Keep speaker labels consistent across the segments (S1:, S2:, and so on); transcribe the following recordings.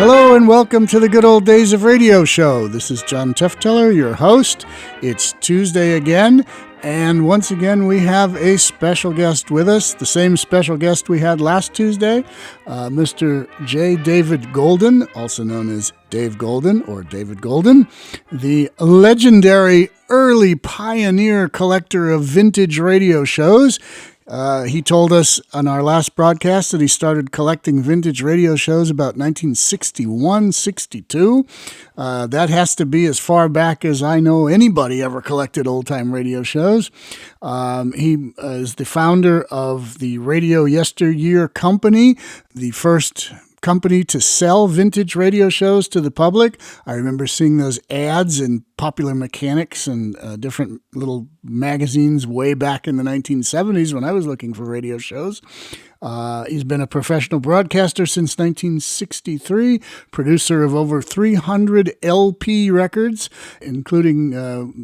S1: Hello and welcome to the Good Old Days of Radio Show. This is John Tefteller, your host. It's Tuesday again, and once again we have a special guest with us, the same special guest we had last Tuesday, Mr. J. David Goldin, also known as Dave Goldin or David Goldin, the legendary early pioneer collector of vintage radio shows. He told us on our last broadcast that he started collecting vintage radio shows about 1961, 62. That has to be as far back as I know anybody ever collected old-time radio shows. He is the founder of the Radio Yesteryear Company, the first company to sell vintage radio shows to the public. I remember seeing those ads in Popular Mechanics and different little magazines way back in the 1970s when I was looking for radio shows. He's been a professional broadcaster since 1963, producer of over 300 LP records, including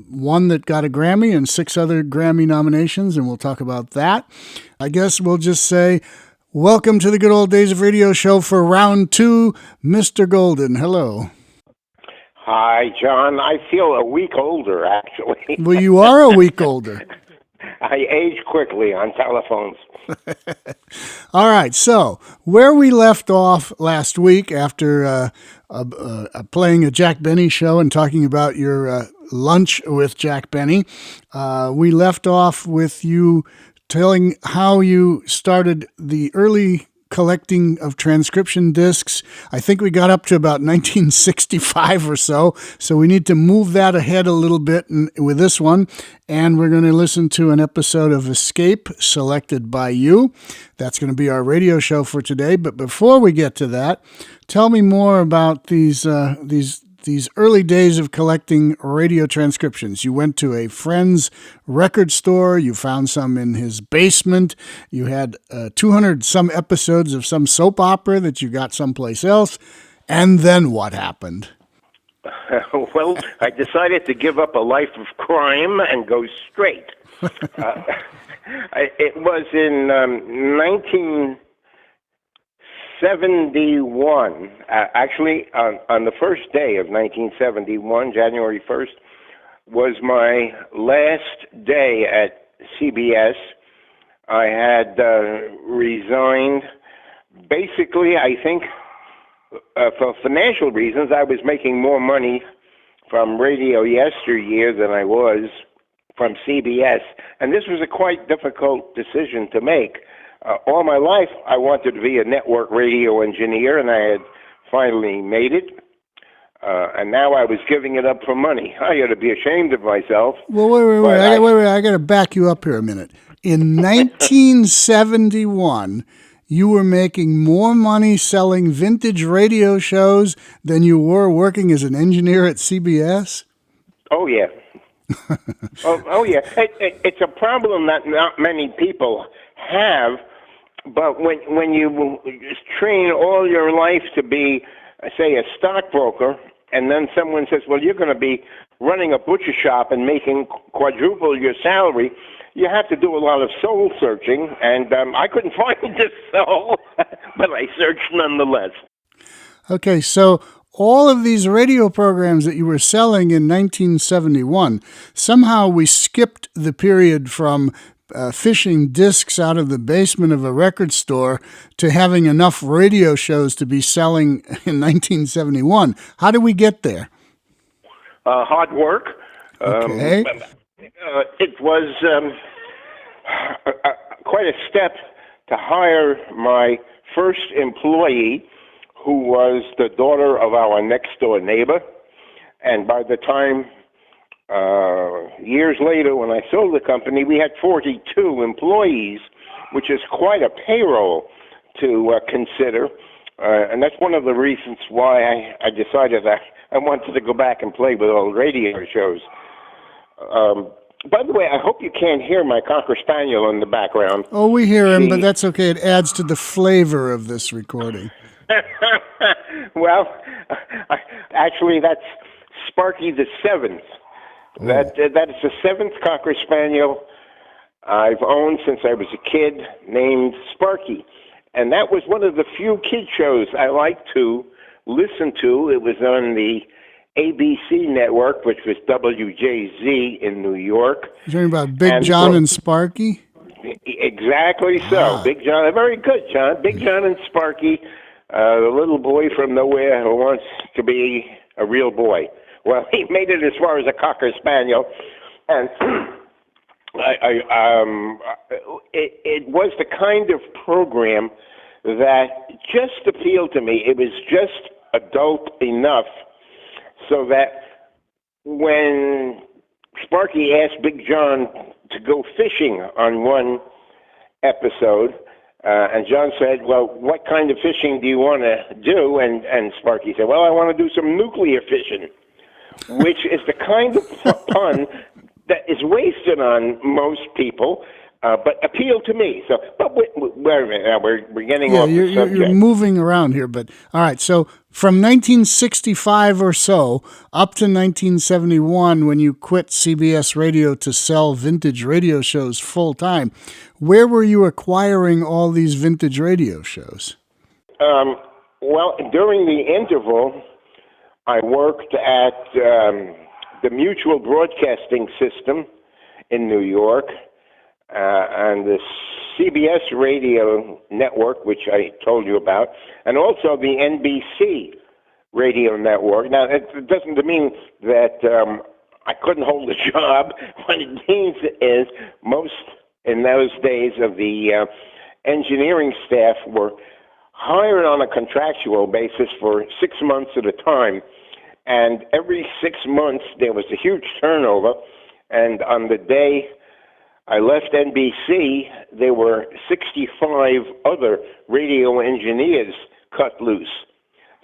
S1: one that got a Grammy and 6 other Grammy nominations, and we'll talk about that. I guess we'll just say, welcome to the Good Old Days of Radio Show for round 2, Mr. Goldin. Hello.
S2: Hi, John. I feel a week older, actually.
S1: Well, you are a week older.
S2: I age quickly on telephones.
S1: All right, so where we left off last week after playing a Jack Benny show and talking about your lunch with Jack Benny, we left off with you telling how you started the early collecting of transcription discs. I think we got up to about 1965 or so we need to move that ahead a little bit with this one, and we're going to listen to an episode of Escape selected by you. That's going to be our radio show for today, but before we get to that, tell me more about these early days of collecting radio transcriptions. You went to a friend's record store, you found some in his basement, you had 200 some episodes of some soap opera that you got someplace else, and then what happened?
S2: Well, I decided to give up a life of crime and go straight. It was in 1971, actually, on the first day of 1971, January 1st, was my last day at CBS. I had resigned. Basically, I think for financial reasons, I was making more money from Radio Yesteryear than I was from CBS, and this was a quite difficult decision to make. All my life, I wanted to be a network radio engineer, and I had finally made it. And now I was giving it up for money. I ought to be ashamed of myself.
S1: Well, wait. I got to back you up here a minute. In 1971, you were making more money selling vintage radio shows than you were working as an engineer at CBS?
S2: Oh, yeah. oh, yeah. It's a problem that not many people have, but when you train all your life to be, say, a stockbroker, and then someone says, well, you're going to be running a butcher shop and making quadruple your salary, you have to do a lot of soul searching, and I couldn't find this soul, but I searched nonetheless.
S1: Okay, so all of these radio programs that you were selling in 1971, somehow we skipped the period from fishing discs out of the basement of a record store to having enough radio shows to be selling in 1971. How did we get there?
S2: Hard work.
S1: Okay.
S2: It was quite a step to hire my first employee, who was the daughter of our next-door neighbor. And by the time, years later, when I sold the company, we had 42 employees, which is quite a payroll to consider. And that's one of the reasons why I decided I wanted to go back and play with old radio shows. By the way, I hope you can't hear my Cocker Spaniel in the background.
S1: Oh, we hear him, but that's okay. It adds to the flavor of this recording.
S2: Well, actually, that's Sparky the Seventh. Oh. That is the seventh Cocker Spaniel I've owned since I was a kid, named Sparky. And that was one of the few kid shows I liked to listen to. It was on the ABC network, which was WJZ in New York.
S1: You're talking about Big John and Sparky?
S2: Exactly so. Big John, very good, John. Big John and Sparky, the little boy from nowhere who wants to be a real boy. Well, he made it as far as a Cocker Spaniel, and it was the kind of program that just appealed to me. It was just adult enough so that when Sparky asked Big John to go fishing on one episode, and John said, well, what kind of fishing do you want to do? And Sparky said, well, I want to do some nuclear fishing, which is the kind of pun that is wasted on most people, but appealed to me. So, but wait a minute, now we're getting off the subject.
S1: You're moving around here, but all right. So from 1965 or so up to 1971, when you quit CBS Radio to sell vintage radio shows full time, where were you acquiring all these vintage radio shows?
S2: Well, during the interval, I worked at the Mutual Broadcasting System in New York, and the CBS radio network, which I told you about, and also the NBC radio network. Now, it doesn't mean that I couldn't hold a job. What it means is most, in those days, of the engineering staff were hired on a contractual basis for 6 months at a time. And every 6 months, there was a huge turnover. And on the day I left NBC, there were 65 other radio engineers cut loose.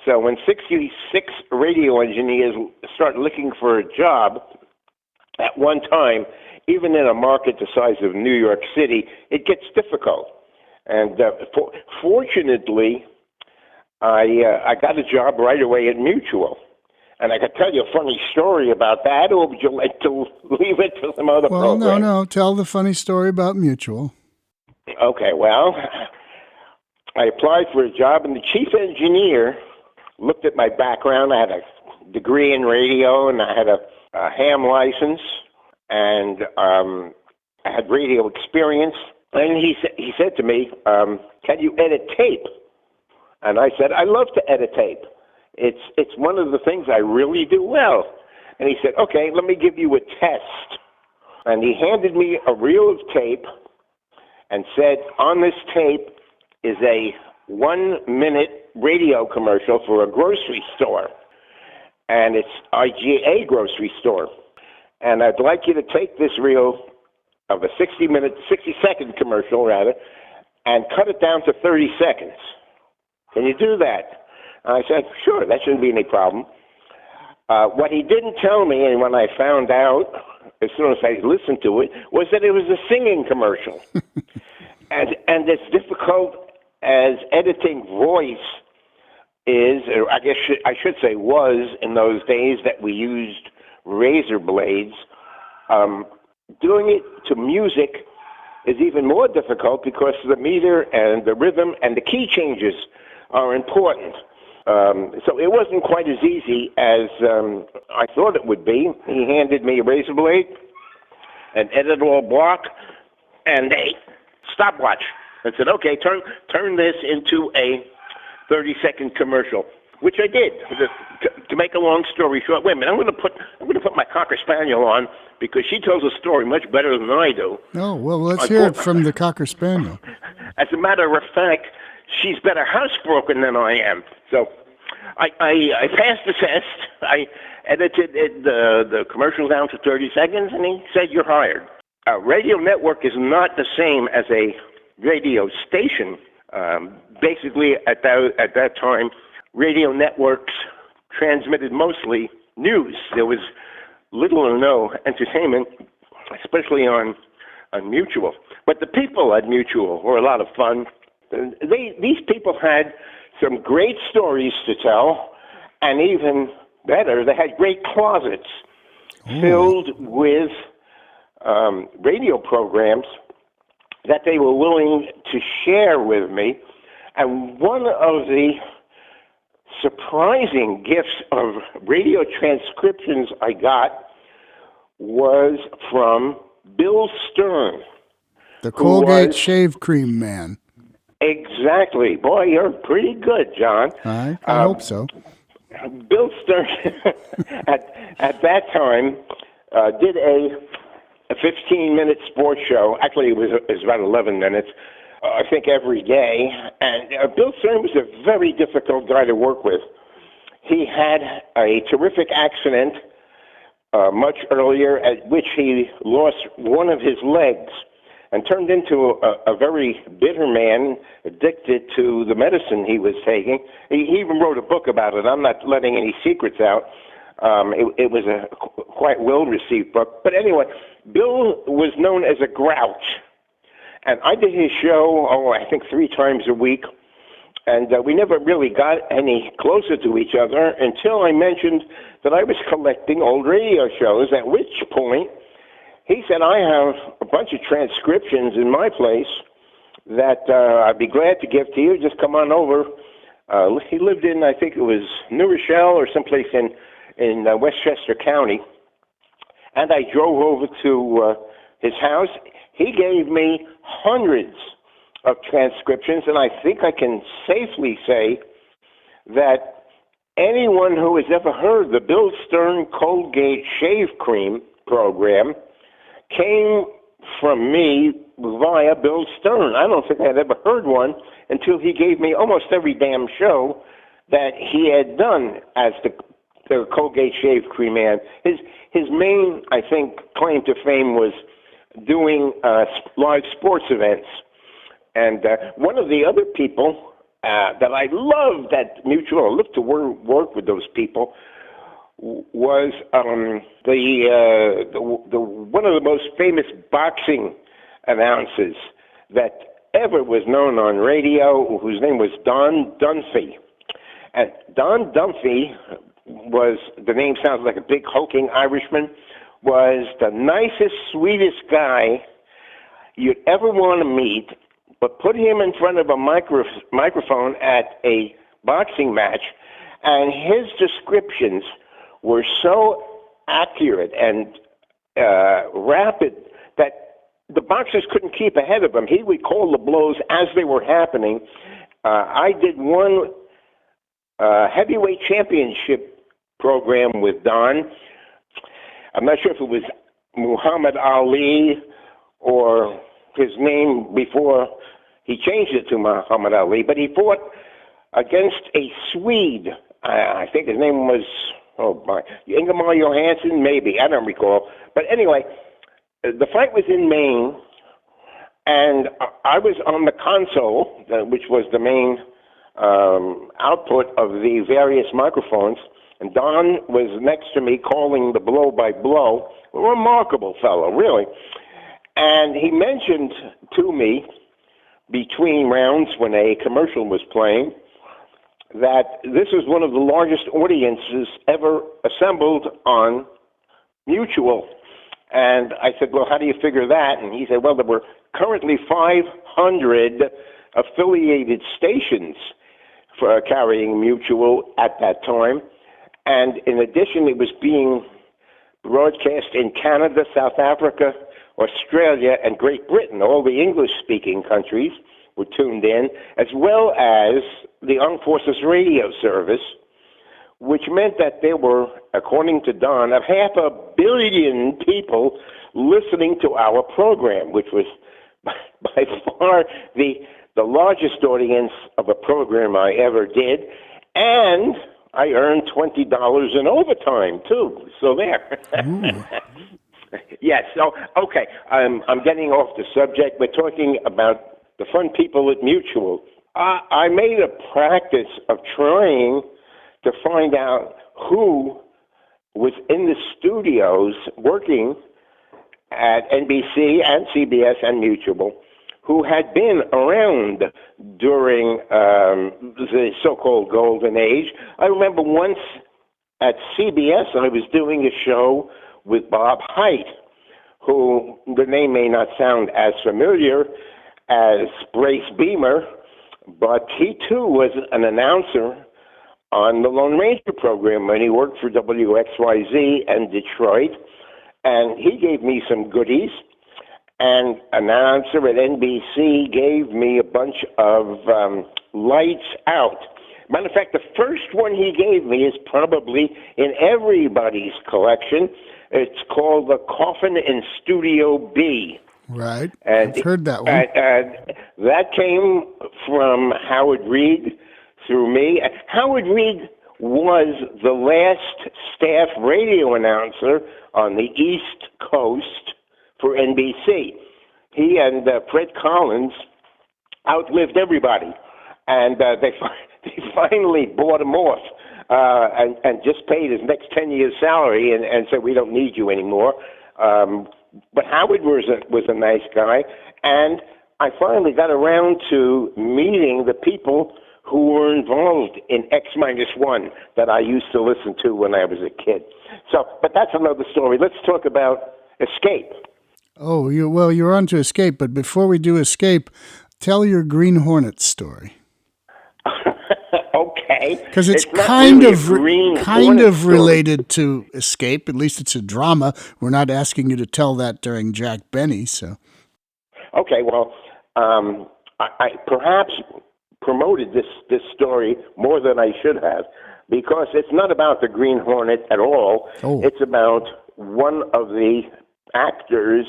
S2: So when 66 radio engineers start looking for a job at one time, even in a market the size of New York City, it gets difficult. And fortunately, I got a job right away at Mutual. And I could tell you a funny story about that, or would you like to leave it to some other program?
S1: Well, no. Tell the funny story about Mutual.
S2: Okay, well, I applied for a job, and the chief engineer looked at my background. I had a degree in radio, and I had a ham license, and I had radio experience. And he said to me, can you edit tape? And I said, I love to edit tape. It's one of the things I really do well. And he said, okay, let me give you a test. And he handed me a reel of tape and said, on this tape is a 1-minute radio commercial for a grocery store. And it's IGA grocery store. And I'd like you to take this reel of a 60-second commercial, and cut it down to 30 seconds. Can you do that? I said, sure, that shouldn't be any problem. What he didn't tell me, and when I found out, as soon as I listened to it, was that it was a singing commercial. and as difficult as editing voice is, or I guess I should say was, in those days that we used razor blades, doing it to music is even more difficult because the meter and the rhythm and the key changes are important. So it wasn't quite as easy as I thought it would be. He handed me a razor blade, an editable block, and a stopwatch. And said, okay, turn this into a 30-second commercial, which I did. To make a long story short, wait a minute, I'm going to put my Cocker Spaniel on because she tells a story much better than I do.
S1: Oh, well, let's hear it from the Cocker Spaniel.
S2: As a matter of fact, she's better housebroken than I am. So I passed the test. I edited the commercial down to 30 seconds, and he said, you're hired. A radio network is not the same as a radio station. Basically, at that time, radio networks transmitted mostly news. There was little or no entertainment, especially on Mutual. But the people at Mutual were a lot of fun. These people had some great stories to tell, and even better, they had great closets filled with radio programs that they were willing to share with me. And one of the surprising gifts of radio transcriptions I got was from Bill Stern.
S1: The Colgate shave cream man.
S2: Exactly. Boy, you're pretty good, John.
S1: I hope so.
S2: Bill Stern, at that time, did a 15-minute sports show. Actually, it was about 11 minutes, I think, every day. And Bill Stern was a very difficult guy to work with. He had a terrific accident much earlier, at which he lost one of his legs and turned into a very bitter man, addicted to the medicine he was taking. He even wrote a book about it. I'm not letting any secrets out. It was a quite well-received book. But anyway, Bill was known as a grouch. And I did his show, I think 3 times a week. And we never really got any closer to each other until I mentioned that I was collecting old radio shows, at which point he said, I have a bunch of transcriptions in my place that I'd be glad to give to you. Just come on over. He lived in, I think it was New Rochelle or someplace in Westchester County. And I drove over to his house. He gave me hundreds of transcriptions, and I think I can safely say that anyone who has ever heard the Bill Stern Colgate Shave Cream program came from me via Bill Stern. I don't think I had ever heard one until he gave me almost every damn show that he had done as the Colgate Shave Cream man. His main, I think, claim to fame was doing live sports events. And one of the other people that I loved at Mutual, I loved to work with those people, was the one of the most famous boxing announcers that ever was known on radio, whose name was Don Dunphy. And Don Dunphy was, the name sounds like a big hulking Irishman, was the nicest, sweetest guy you'd ever want to meet. But put him in front of a microphone at a boxing match, and his descriptions were so accurate and rapid that the boxers couldn't keep ahead of him. He would call the blows as they were happening. I did one heavyweight championship program with Don. I'm not sure if it was Muhammad Ali or his name before he changed it to Muhammad Ali, but he fought against a Swede. I think his name was, Ingemar Johansson, maybe. I don't recall. But anyway, the fight was in Maine, and I was on the console, which was the main output of the various microphones, and Don was next to me calling the blow-by-blow. A remarkable fellow, really. And he mentioned to me, between rounds when a commercial was playing, that this was one of the largest audiences ever assembled on Mutual. And I said, well, how do you figure that? And he said, well, there were currently 500 affiliated stations for carrying Mutual at that time. And in addition, it was being broadcast in Canada, South Africa, Australia, and Great Britain. All the English-speaking countries were tuned in, as well as the Armed Forces Radio Service, which meant that there were, according to Don, 500 million people listening to our program, which was by far the largest audience of a program I ever did. And I earned $20 in overtime, too. So there. Yes. So, okay. I'm getting off the subject. We're talking about the fun people at Mutual. I made a practice of trying to find out who was in the studios working at NBC and CBS and Mutual, who had been around during the so-called Golden Age. I remember once at CBS I was doing a show with Bob Haidt, who the name may not sound as familiar as Brace Beamer, but he too was an announcer on the Lone Ranger program when he worked for WXYZ in Detroit, and he gave me some goodies. And an announcer at NBC gave me a bunch of lights out. Matter of fact, the first one he gave me is probably in everybody's collection. It's called the Coffin in Studio B.
S1: Right.
S2: And
S1: I've heard that one.
S2: That came from Howard Reed through me. Howard Reed was the last staff radio announcer on the East Coast for NBC. He and Fred Collins outlived everybody, and they finally bought him off and just paid his next 10 years' salary and said, we don't need you anymore. But Howard was a nice guy, and I finally got around to meeting the people who were involved in X-1 that I used to listen to when I was a kid. So, but that's another story. Let's talk about Escape.
S1: Oh, you're on to Escape, but before we do Escape, tell your Green Hornet story.
S2: Okay.
S1: Because it's
S2: kind
S1: of related to Escape. At least it's a drama. We're not asking you to tell that during Jack Benny, so.
S2: Okay, well, I perhaps promoted this story more than I should have, because it's not about the Green Hornet at all.
S1: Oh.
S2: It's about one of the actors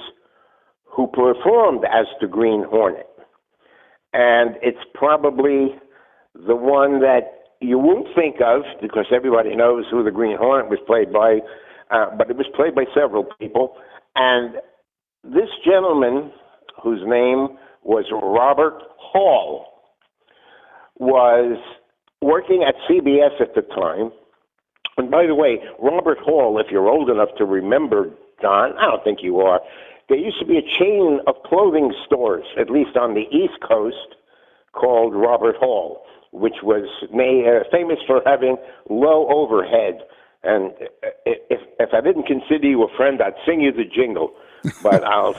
S2: who performed as the Green Hornet. And it's probably the one that you won't think of, because everybody knows who the Green Hornet was played by, but it was played by several people. And this gentleman, whose name was Robert Hall, was working at CBS at the time. And by the way, Robert Hall, if you're old enough to remember, Don, I don't think you are, there used to be a chain of clothing stores, at least on the East Coast, called Robert Hall, which was famous for having low overhead. And if I didn't consider you a friend, I'd sing you the jingle. But I'll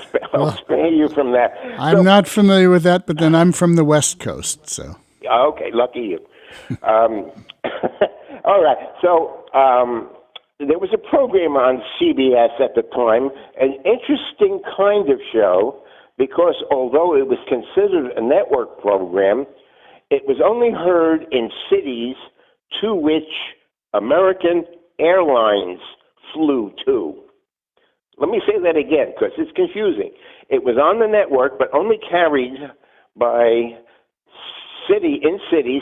S2: spare you from that.
S1: I'm not familiar with that, but then I'm from the West Coast, so.
S2: Okay, lucky you. All right, so there was a program on CBS at the time, an interesting kind of show, because although it was considered a network program, it was only heard in cities to which American Airlines flew to. Let me say that again, because it's confusing. It was on the network, but only carried by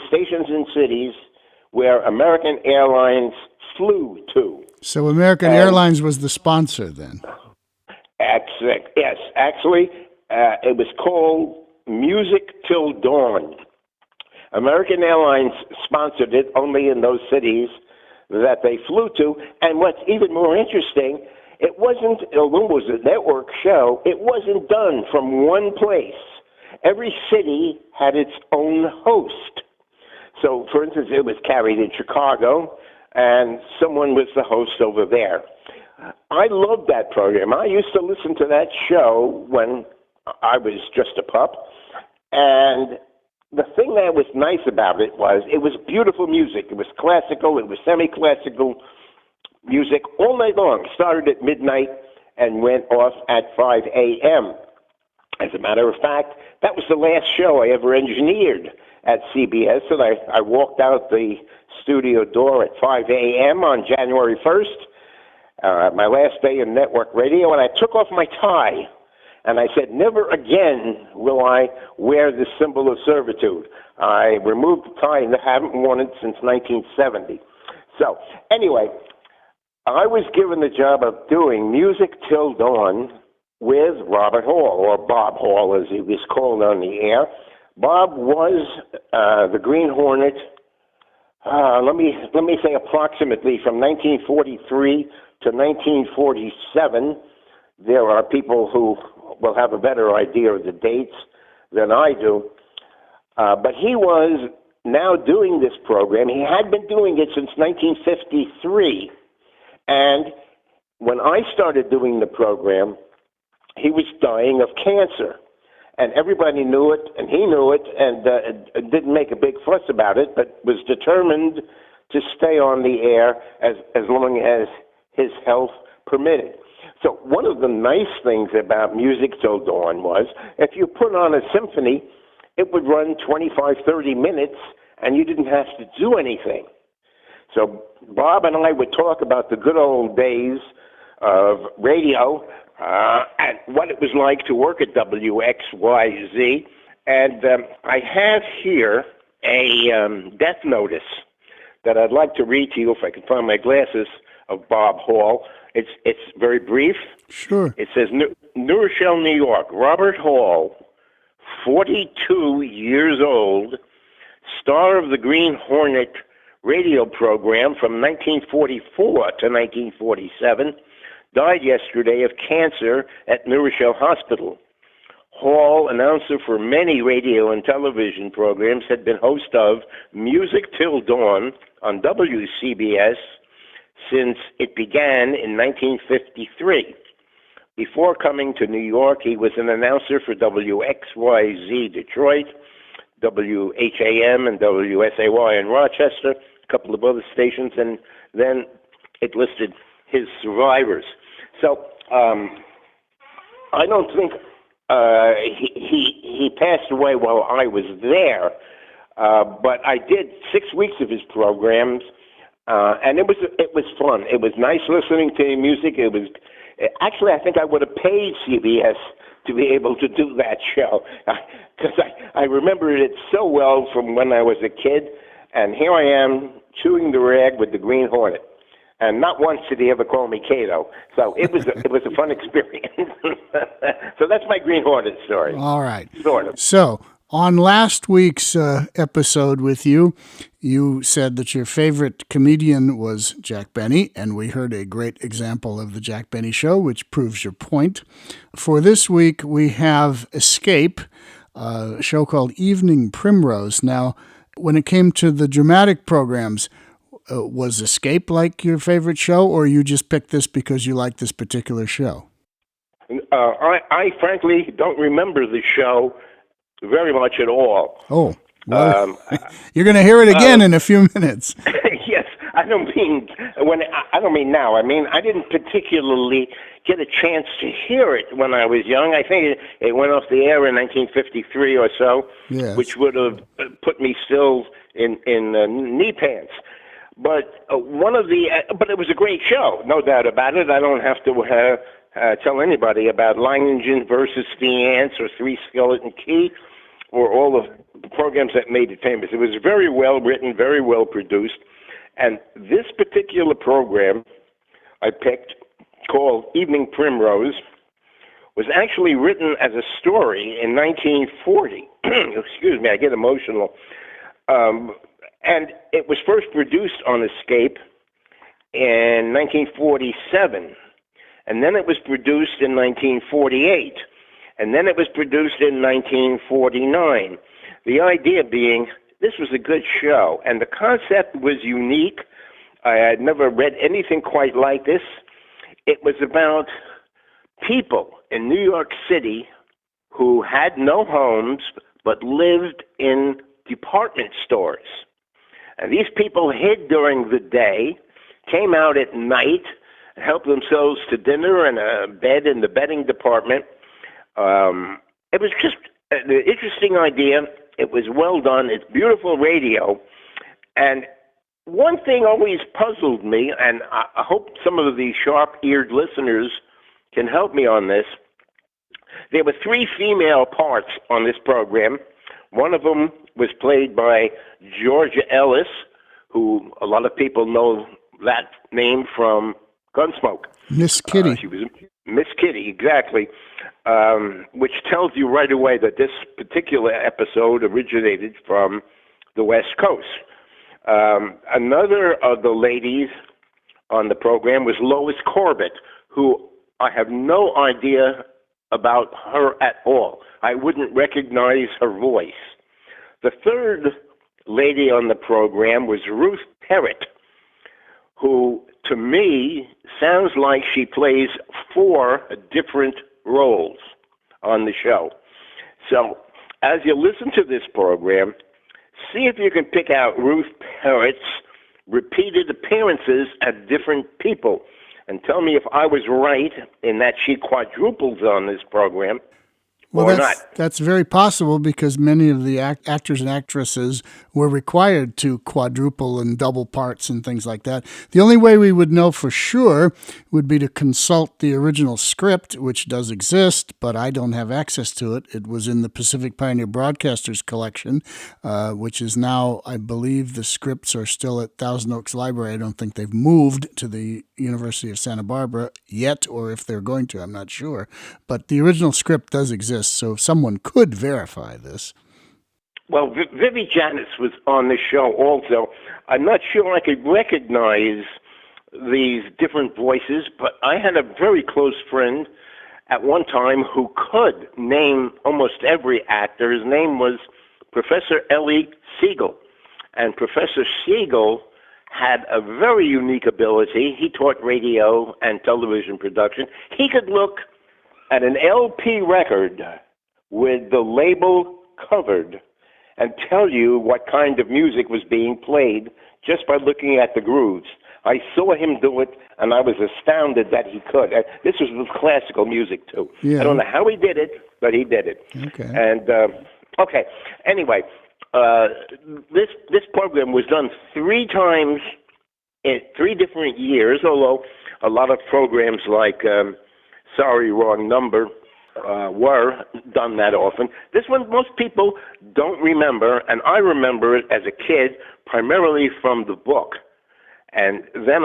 S2: stations in cities where American Airlines flew to.
S1: So American Airlines was the sponsor then?
S2: Yes, actually, it was called Music Till Dawn. American Airlines sponsored it only in those cities that they flew to. And what's even more interesting, it wasn't, although it was a network show, it wasn't done from one place. Every city had its own host. So, for instance, it was carried in Chicago, and someone was the host over there. I loved that program. I used to listen to that show when I was just a pup. And the thing that was nice about it was beautiful music. It was classical, it was semi-classical music all night long. Started at midnight and went off at 5 a.m. As a matter of fact, that was the last show I ever engineered at CBS, and I walked out the studio door at 5 a.m. on January 1st, my last day in network radio, and I took off my tie, and I said, never again will I wear this symbol of servitude. I removed the tie and haven't worn it since 1970. So, anyway, I was given the job of doing Music Till Dawn with Robert Hall, or Bob Hall as he was called on the air. Bob was the Green Hornet, let me say approximately from 1943 to 1947. There are people who will have a better idea of the dates than I do. But he was now doing this program. He had been doing it since 1953. And when I started doing the program, he was dying of cancer. And everybody knew it, and he knew it, and didn't make a big fuss about it, but was determined to stay on the air as long as his health permitted. So one of the nice things about Music Till Dawn was if you put on a symphony, it would run 25, 30 minutes, and you didn't have to do anything. So Bob and I would talk about the good old days of radio and what it was like to work at WXYZ. And I have here a death notice that I'd like to read to you, if I can find my glasses, of Bob Hall. It's very brief.
S1: Sure.
S2: It says, New Rochelle, New York, Robert Hall, 42 years old, star of the Green Hornet radio program from 1944 to 1947, died yesterday of cancer at New Rochelle Hospital. Hall, announcer for many radio and television programs, had been host of Music Till Dawn on WCBS since it began in 1953. Before coming to New York, he was an announcer for WXYZ Detroit, WHAM and WSAY in Rochester, a couple of other stations, and then it listed his survivors. So I don't think he passed away while I was there, but I did 6 weeks of his programs, and it was fun. It was nice listening to the music. It was actually, I think I would have paid CBS to be able to do that show, because I remember it so well from when I was a kid, and here I am chewing the rag with the Green Hornet. And not once did he ever call me Cato. So it was a fun experience. So that's my Green Hornet story.
S1: All right.
S2: Sort of.
S1: So on last week's episode with you, you said that your favorite comedian was Jack Benny, and we heard a great example of the Jack Benny Show, which proves your point. For this week, we have Escape, a show called Evening Primrose. Now, when it came to the dramatic programs, was Escape like your favorite show, or you just picked this because you like this particular show?
S2: I frankly don't remember the show very much at all.
S1: Oh, well, you're going to hear it again in a few minutes.
S2: Yes, I don't mean now. I mean, I didn't particularly get a chance to hear it when I was young. I think it went off the air in 1953 or so,
S1: yes,
S2: which would have put me still in knee pants. But but it was a great show, no doubt about it. I don't have to tell anybody about Line Engine versus the Ants or Three Skeleton Key or all of the programs that made it famous. It was very well written, very well produced. And this particular program I picked, called Evening Primrose, was actually written as a story in 1940. Excuse me, I get emotional. And it was first produced on Escape in 1947, and then it was produced in 1948, and then it was produced in 1949. The idea being this was a good show, and the concept was unique. I had never read anything quite like this. It was about people in New York City who had no homes but lived in department stores. And these people hid during the day, came out at night, helped themselves to dinner and a bed in the bedding department. It was just an interesting idea. It was well done. It's beautiful radio. And one thing always puzzled me, and I hope some of the sharp-eared listeners can help me on this. There were 3 female parts on this program. One of them was played by Georgia Ellis, who a lot of people know that name from Gunsmoke.
S1: Miss Kitty.
S2: She was Miss Kitty, exactly, which tells you right away that this particular episode originated from the West Coast. Another of the ladies on the program was Lois Corbett, who I have no idea about her at all. I wouldn't recognize her voice. The third lady on the program was Ruth Perrott, who, to me, sounds like she plays 4 different roles on the show. So, as you listen to this program, see if you can pick out Ruth Perrott's repeated appearances at different people. And tell me if I was right in that she quadruples on this program.
S1: Well,
S2: not.
S1: That's very possible because many of the actors and actresses were required to quadruple and double parts and things like that. The only way we would know for sure would be to consult the original script, which does exist, but I don't have access to it. It was in the Pacific Pioneer Broadcasters collection, which is now, I believe the scripts are still at Thousand Oaks Library. I don't think they've moved to the University of Santa Barbara yet, or if they're going to, I'm not sure. But the original script does exist. So someone could verify this.
S2: Well, Vivi Janis was on the show also. I'm not sure I could recognize these different voices, but I had a very close friend at one time who could name almost every actor. His name was Professor Ellie Siegel. And Professor Siegel had a very unique ability. He taught radio and television production. He could look at an LP record with the label covered and tell you what kind of music was being played just by looking at the grooves. I saw him do it, and I was astounded that he could. This was with classical music, too.
S1: Yeah.
S2: I don't know how he did it, but he did it.
S1: Okay.
S2: And, anyway, this program was done 3 times in 3 different years, although a lot of programs like Sorry, Wrong Number were done that often. This one, most people don't remember, and I remember it as a kid, primarily from the book. And then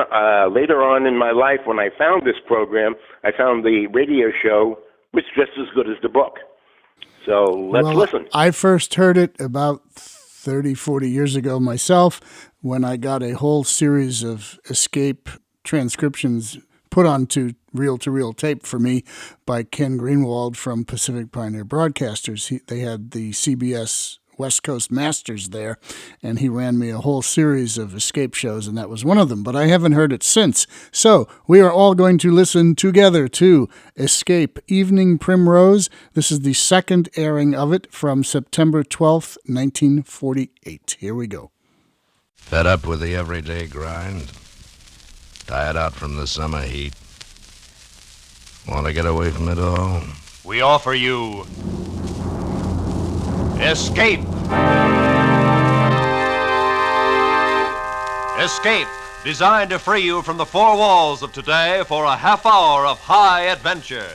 S2: later on in my life, when I found this program, I found the radio show was just as good as the book. So let's listen.
S1: I first heard it about 30, 40 years ago myself when I got a whole series of escape transcriptions put onto reel-to-reel tape for me by Ken Greenwald from Pacific Pioneer Broadcasters. They had the CBS West Coast Masters there, and he ran me a whole series of escape shows, and that was one of them, but I haven't heard it since. So we are all going to listen together to Escape Evening Primrose. This is the second airing of it from September 12th, 1948. Here we go.
S3: Fed up with the everyday grind? Tired out from the summer heat? Want to get away from it all?
S4: We offer you Escape. Escape, designed to free you from the 4 walls of today for a half hour of high adventure.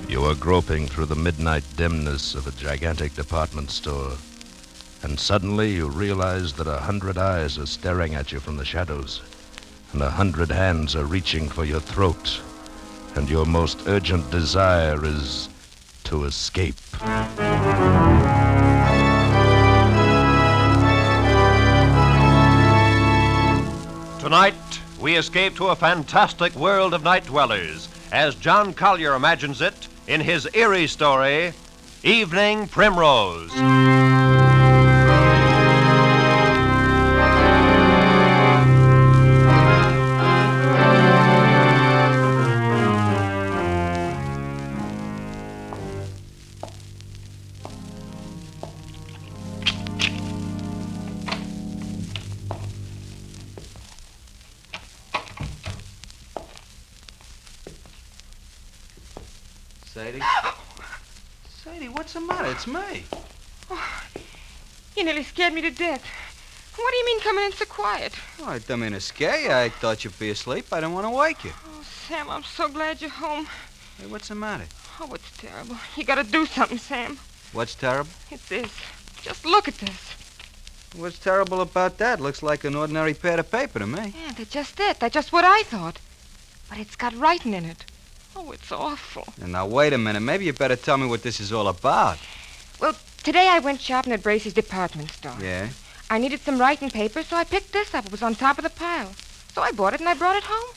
S3: You are groping through the midnight dimness of a gigantic department store, and suddenly you realize that 100 eyes are staring at you from the shadows, and 100 hands are reaching for your throat, and your most urgent desire is to escape.
S4: Tonight, we escape to a fantastic world of night dwellers, as John Collier imagines it in his eerie story, Evening Primrose.
S5: Sadie? Sadie, what's the matter? It's me.
S6: Oh, you nearly scared me to death. What do you mean coming in so quiet?
S5: Oh, I didn't mean to scare you. I thought you'd be asleep. I didn't want to wake you.
S6: Oh, Sam, I'm so glad you're home.
S5: Hey, what's the matter?
S6: Oh, it's terrible. You gotta do something, Sam.
S5: What's terrible?
S6: It's this. Just look at this.
S5: What's terrible about that? Looks like an ordinary pad of paper to me.
S6: Yeah, that's just it. That's just what I thought. But it's got writing in it. Oh, it's awful.
S5: And now, wait a minute. Maybe you better tell me what this is all about.
S6: Well, today I went shopping at Bracey's department store.
S5: Yeah?
S6: I needed some writing paper, so I picked this up. It was on top of the pile. So I bought it and I brought it home.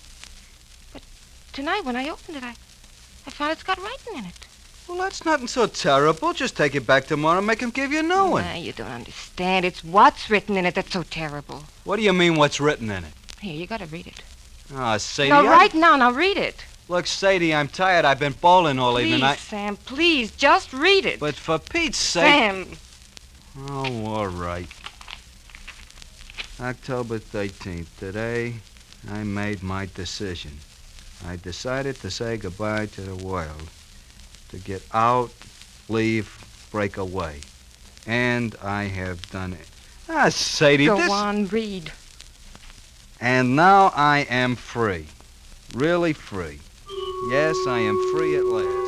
S6: But tonight, when I opened it, I found it's got writing in it.
S5: Well, that's nothing so terrible. Just take it back tomorrow and make him give you a new one.
S6: Nah, you don't understand. It's what's written in it that's so terrible.
S5: What do you mean, what's written in it?
S6: Here, you gotta read it.
S5: Ah, Sadie,
S6: No, right now, read it.
S5: Look, Sadie, I'm tired. I've been bowling all evening.
S6: Please, Sam, please, just read it.
S5: But for Pete's sake...
S6: Sam!
S5: Oh, all right. October 13th. Today, I made my decision. I decided to say goodbye to the world. To get out, leave, break away. And I have done it. Ah, Sadie,
S6: Go on, read.
S5: And now I am free. Really free. Yes, I am free at last.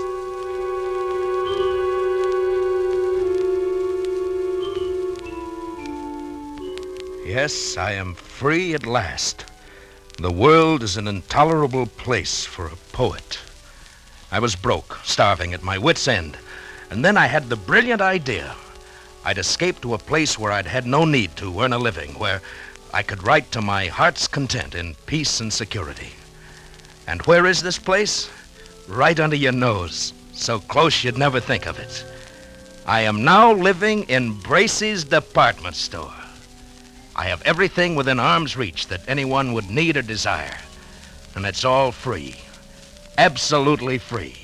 S3: Yes, I am free at last. The world is an intolerable place for a poet. I was broke, starving, at my wit's end. And then I had the brilliant idea. I'd escape to a place where I'd had no need to earn a living, where I could write to my heart's content in peace and security. And where is this place? Right under your nose, so close you'd never think of it. I am now living in Bracey's department store. I have everything within arm's reach that anyone would need or desire. And it's all free. Absolutely free.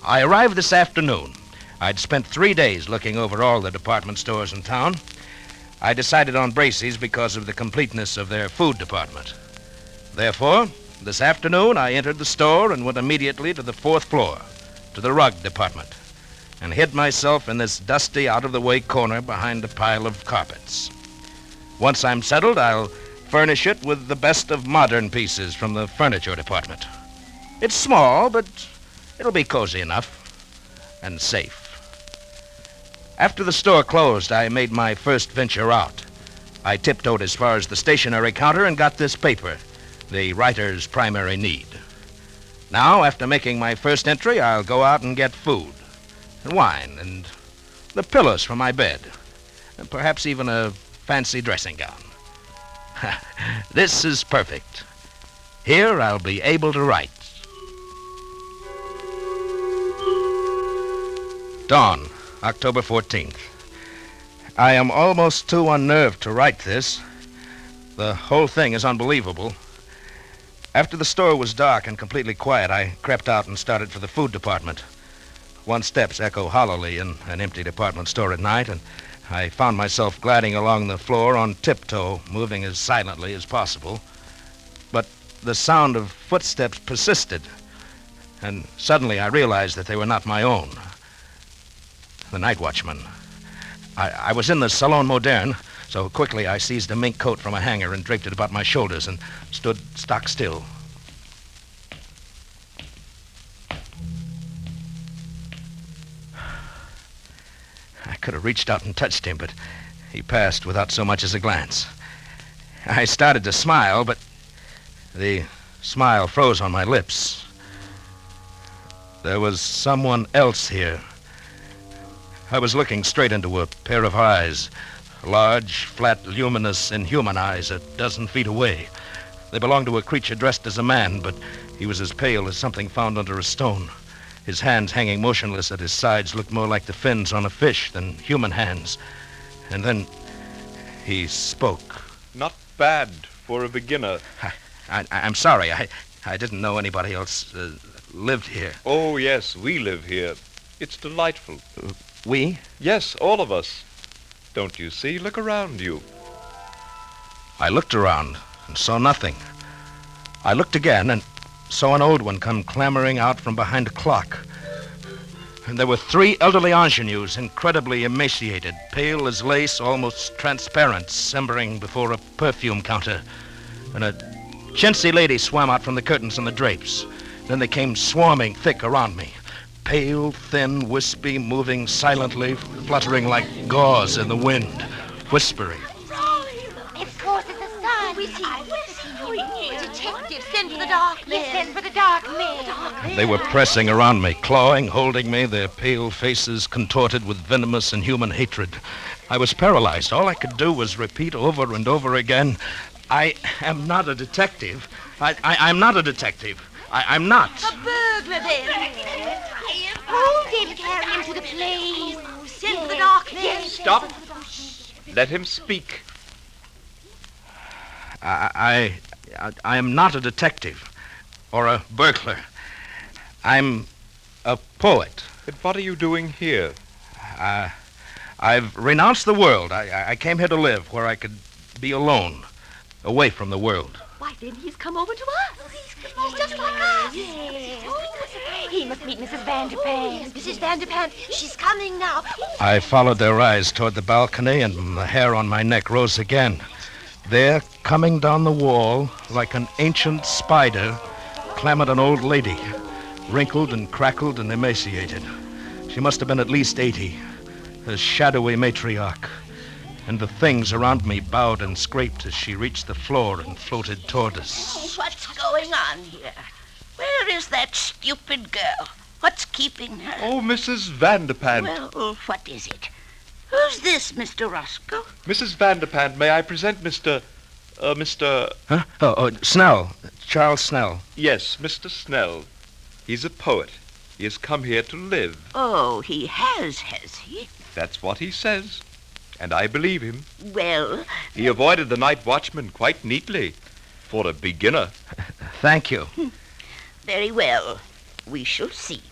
S3: I arrived this afternoon. I'd spent 3 days looking over all the department stores in town. I decided on Bracey's because of the completeness of their food department. Therefore, this afternoon I entered the store and went immediately to the 4th floor, to the rug department, and hid myself in this dusty, out-of-the-way corner behind a pile of carpets. Once I'm settled, I'll furnish it with the best of modern pieces from the furniture department. It's small, but it'll be cozy enough and safe. After the store closed, I made my first venture out. I tiptoed as far as the stationery counter and got this paper, the writer's primary need. Now, after making my first entry, I'll go out and get food, and wine, and the pillows for my bed, and perhaps even a fancy dressing gown. This is perfect. Here I'll be able to write. Dawn, October 14th. I am almost too unnerved to write this. The whole thing is unbelievable. After the store was dark and completely quiet, I crept out and started for the food department. One's steps echo hollowly in an empty department store at night, and I found myself gliding along the floor on tiptoe, moving as silently as possible. But the sound of footsteps persisted, and suddenly I realized that they were not my own. The night watchman. I was in the Salon Moderne, so quickly I seized a mink coat from a hanger and draped it about my shoulders and stood stock still. I could have reached out and touched him, but he passed without so much as a glance. I started to smile, but the smile froze on my lips. There was someone else here. I was looking straight into a pair of eyes, large, flat, luminous, inhuman eyes a dozen feet away. They belonged to a creature dressed as a man, but he was as pale as something found under a stone. His hands hanging motionless at his sides looked more like the fins on a fish than human hands. And then he spoke.
S7: Not bad for a beginner.
S3: I'm sorry. I didn't know anybody else lived here.
S7: Oh, yes, we live here. It's delightful.
S3: We?
S7: Yes, all of us. Don't you see? Look around you.
S3: I looked around and saw nothing. I looked again and saw an old one come clambering out from behind a clock. And there were 3 elderly ingenues, incredibly emaciated, pale as lace, almost transparent, simmering before a perfume counter. And a chintzy lady swam out from the curtains and the drapes. Then they came swarming thick around me. Pale, thin, wispy, moving silently, fluttering like gauze in the wind, whispering.
S8: Of course, it's a sign. We see. Detective, send for the dark men. Yes, send for the dark men.
S3: They were pressing around me, clawing, holding me, their pale faces contorted with venomous and human hatred. I was paralyzed. All I could do was repeat over and over again, I am not a detective. I'm not a detective. I'm not.
S8: A burglar, then. Hold him, carry him to the police. Send for the dark men.
S7: Stop. Let him speak.
S3: I am not a detective or a burglar. I'm a poet.
S7: But what are you doing here?
S3: I've renounced the world. I came here to live where I could be alone, away from the world.
S8: Why, then he's come over to us. He's just like us. Yes. He must meet Mrs. Vanderpant. Yes, Mrs. Vanderpant. She's coming now.
S3: I followed their eyes toward the balcony, and the hair on my neck rose again. There, coming down the wall, like an ancient spider, clambered an old lady, wrinkled and crackled and emaciated. She must have been at least 80, a shadowy matriarch. And the things around me bowed and scraped as she reached the floor and floated toward us.
S9: What's going on here? Where is that stupid girl? What's keeping her?
S7: Oh, Mrs. Vanderpant.
S9: Well, what is it? Who's this, Mr. Roscoe?
S7: Mrs. Vanderpant, may I present Mr.
S3: Huh? Oh, Snell. Charles Snell.
S7: Yes, Mr. Snell. He's a poet. He has come here to live.
S9: Oh, he has he?
S7: That's what he says. And I believe him.
S9: Well...
S7: He avoided the night watchman quite neatly. For a beginner.
S3: Thank you.
S9: Very well. We shall see.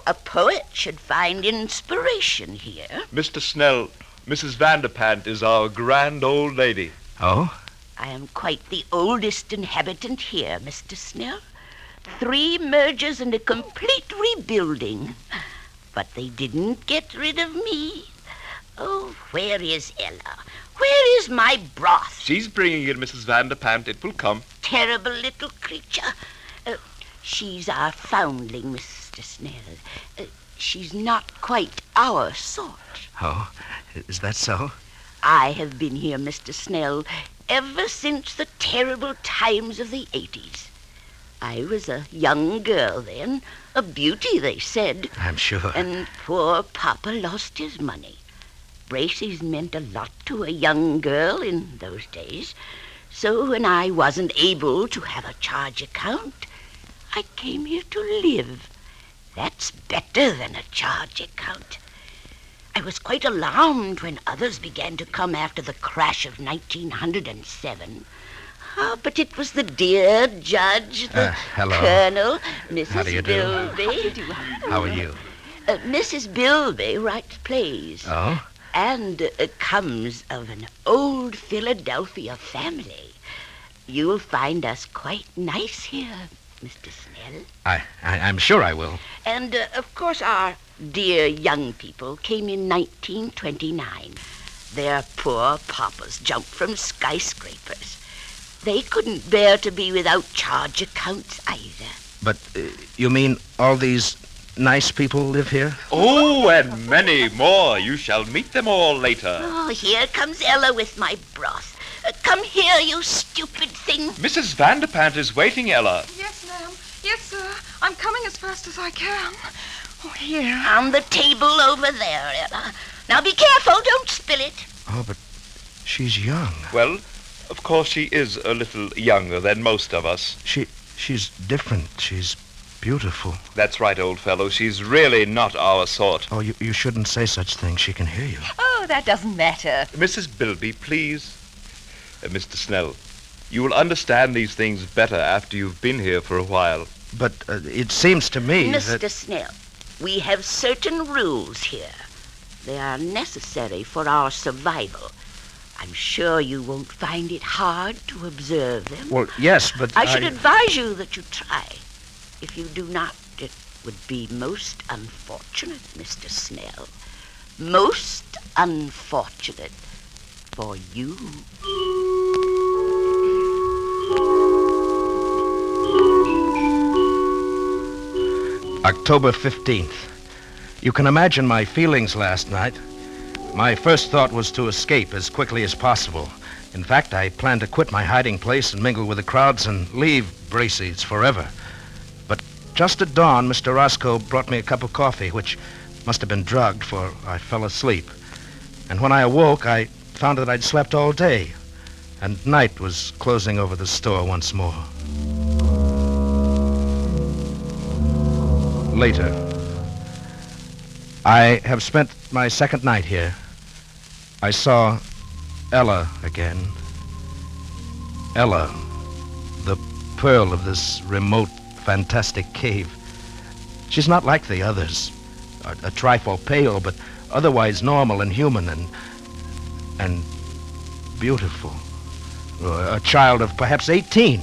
S9: A poet should find inspiration here.
S7: Mr. Snell, Mrs. Vanderpant is our grand old lady.
S3: Oh?
S9: I am quite the oldest inhabitant here, Mr. Snell. 3 mergers and a complete rebuilding. But they didn't get rid of me. Oh, where is Ella? Where is my broth?
S7: She's bringing it, Mrs. Vanderpant. It will come.
S9: Terrible little creature. She's our foundling, Mr. Snell. She's not quite our sort.
S3: Oh, is that so?
S9: I have been here, Mr. Snell, ever since the terrible times of the 80s. I was a young girl then, a beauty, they said.
S3: I'm sure.
S9: And poor Papa lost his money. Braces meant a lot to a young girl in those days. So when I wasn't able to have a charge account, I came here to live. That's better than a charge account. I was quite alarmed when others began to come after the crash of 1907. But it was the dear judge, the
S3: hello.
S9: colonel, Mrs.
S3: How do you do?
S9: Bilby.
S3: How are you?
S9: Mrs. Bilby writes plays.
S3: Oh?
S9: And comes of an old Philadelphia family. You'll find us quite nice here, Mr. Snell.
S3: I'm sure I will.
S9: And, of course, our dear young people came in 1929. Their poor papas jumped from skyscrapers. They couldn't bear to be without charge accounts either.
S3: But you mean all these nice people live here?
S7: Oh, and many more. You shall meet them all later.
S9: Oh, here comes Ella with my broth. Come here, you stupid thing.
S7: Mrs. Vanderpant is waiting, Ella.
S6: Yes, ma'am. Yes, sir. I'm coming as fast as I can. Oh, here.
S9: On the table over there, Ella. Now be careful, don't spill it.
S3: Oh, but she's young.
S7: Well, of course she is a little younger than most of us.
S3: She's different. She's beautiful.
S7: That's right, old fellow. She's really not our sort.
S3: Oh, you shouldn't say such things. She can hear you.
S8: Oh, that doesn't matter.
S7: Mrs. Bilby, please. Mr. Snell, you will understand these things better after you've been here for a while.
S3: But it seems to me
S9: Mr. Snell, we have certain rules here. They are necessary for our survival. I'm sure you won't find it hard to observe them.
S3: Well, yes, but
S9: I should advise you that you try. If you do not, it would be most unfortunate, Mr. Snell. Most unfortunate for you.
S3: October 15th. You can imagine my feelings last night. My first thought was to escape as quickly as possible. In fact, I planned to quit my hiding place and mingle with the crowds and leave Bracy's forever. But just at dawn, Mr. Roscoe brought me a cup of coffee, which must have been drugged, for I fell asleep. And when I awoke, I found that I'd slept all day, and night was closing over the store once more. Later. I have spent my second night here. I saw Ella again. Ella, the pearl of this remote, fantastic cave. She's not like the others. a trifle pale, but otherwise normal and human and beautiful. A child of perhaps 18.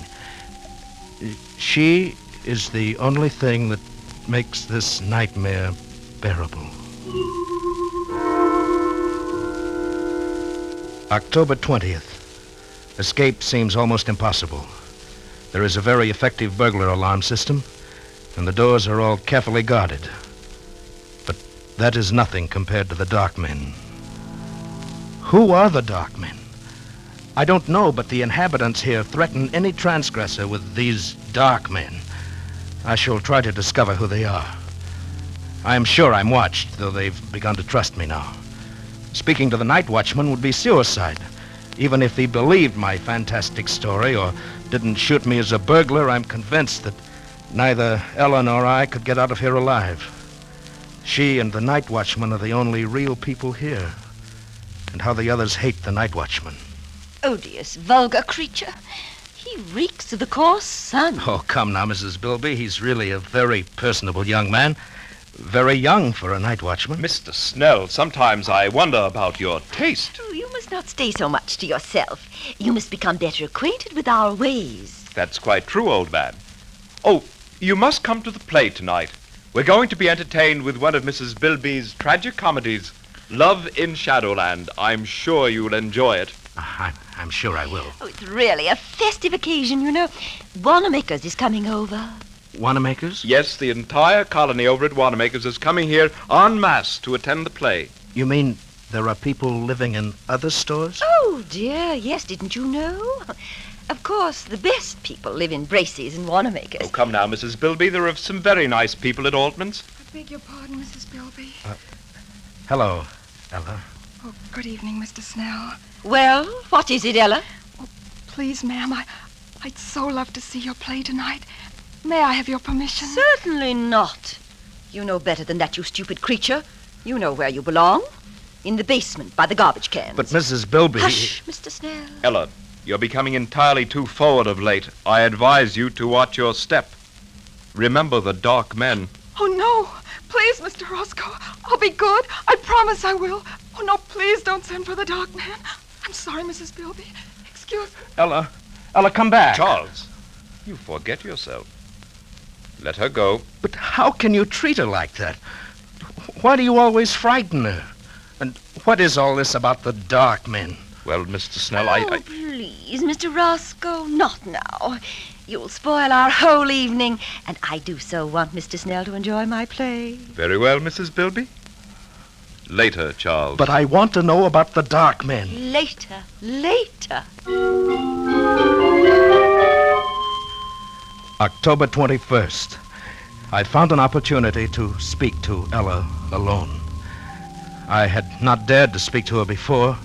S3: She is the only thing that makes this nightmare bearable. October 20th. Escape seems almost impossible. There is a very effective burglar alarm system, and the doors are all carefully guarded. But that is nothing compared to the dark men. Who are the dark men? I don't know, but the inhabitants here threaten any transgressor with these dark men. I shall try to discover who they are. I am sure I'm watched, though they've begun to trust me now. Speaking to the night watchman would be suicide. Even if he believed my fantastic story or didn't shoot me as a burglar, I'm convinced that neither Ella nor I could get out of here alive. She and the night watchman are the only real people here. And how the others hate the night watchman.
S8: Odious, vulgar creature. He reeks of the coarse sun.
S3: Oh, come now, Mrs. Bilby. He's really a very personable young man. Very young for a night watchman.
S7: Mr. Snell, sometimes I wonder about your taste.
S8: Oh, you must not stay so much to yourself. You must become better acquainted with our ways.
S7: That's quite true, old man. Oh, you must come to the play tonight. We're going to be entertained with one of Mrs. Bilby's tragic comedies, Love in Shadowland. I'm sure you'll enjoy it.
S3: I'm sure I will.
S8: Oh, it's really a festive occasion, you know. Wanamaker's is coming over.
S3: Wanamaker's?
S7: Yes, the entire colony over at Wanamaker's is coming here en masse to attend the play.
S3: You mean there are people living in other stores?
S8: Oh, dear, yes, didn't you know? Of course, the best people live in Bracy's and Wanamaker's.
S7: Oh, come now, Mrs. Bilby. There are some very nice people at Altman's.
S10: I beg your pardon, Mrs. Bilby.
S3: Hello, Ella.
S10: Oh, good evening, Mr. Snell.
S8: Well, what is it, Ella?
S10: Oh, please, ma'am, I'd so love to see your play tonight. May I have your permission?
S8: Certainly not. You know better than that, you stupid creature. You know where you belong. In the basement by the garbage cans.
S3: But Mrs. Bilby...
S8: Hush, Mr. Snell.
S7: Ella, you're becoming entirely too forward of late. I advise you to watch your step. Remember the dark men.
S10: Oh, no. Please, Mr. Roscoe. I'll be good. I promise I will. Oh, no, please don't send for the dark man. I'm sorry, Mrs. Bilby. Excuse me.
S3: Ella, come back.
S7: Charles, you forget yourself. Let her go.
S3: But how can you treat her like that? Why do you always frighten her? And what is all this about the dark men?
S7: Well, Mr. Snell,
S8: Oh, please, Mr. Roscoe, not now. You'll spoil our whole evening, and I do so want Mr. Snell to enjoy my play.
S7: Very well, Mrs. Bilby. Later, Charles.
S3: But I want to know about the dark men.
S8: Later.
S3: October 21st. I found an opportunity to speak to Ella alone. I had not dared to speak to her before.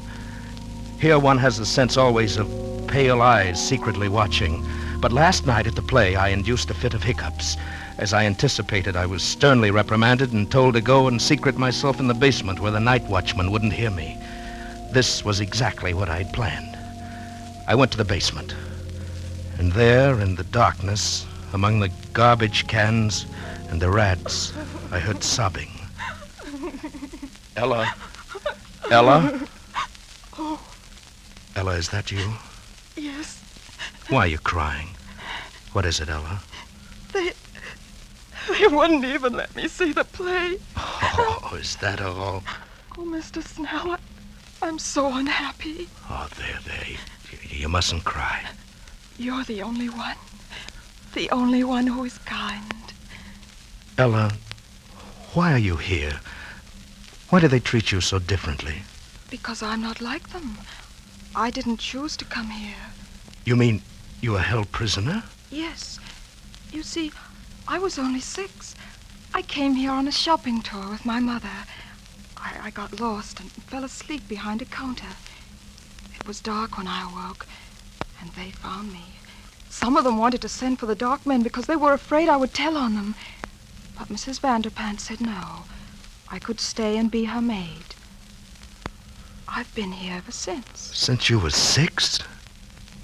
S3: Here one has the sense always of pale eyes secretly watching. But last night at the play, I induced a fit of hiccups. As I anticipated, I was sternly reprimanded and told to go and secret myself in the basement where the night watchman wouldn't hear me. This was exactly what I'd planned. I went to the basement. And there, in the darkness, among the garbage cans and the rats, I heard sobbing. Ella?
S10: Oh.
S3: Ella, is that you?
S10: Yes.
S3: Why are you crying? What is it, Ella?
S10: They wouldn't even let me see the play.
S3: Oh, is that all?
S10: Oh, Mr. Snell, I'm so unhappy.
S3: Oh, there. You mustn't cry.
S10: You're the only one. The only one who is kind.
S3: Ella, why are you here? Why do they treat you so differently?
S10: Because I'm not like them. I didn't choose to come here.
S3: You mean you were held prisoner?
S10: Yes. You see, I was only 6. I came here on a shopping tour with my mother. I got lost and fell asleep behind a counter. It was dark when I awoke, and they found me. Some of them wanted to send for the dark men because they were afraid I would tell on them. But Mrs. Vanderpant said no. I could stay and be her maid. I've been here ever since.
S3: Since you were 6?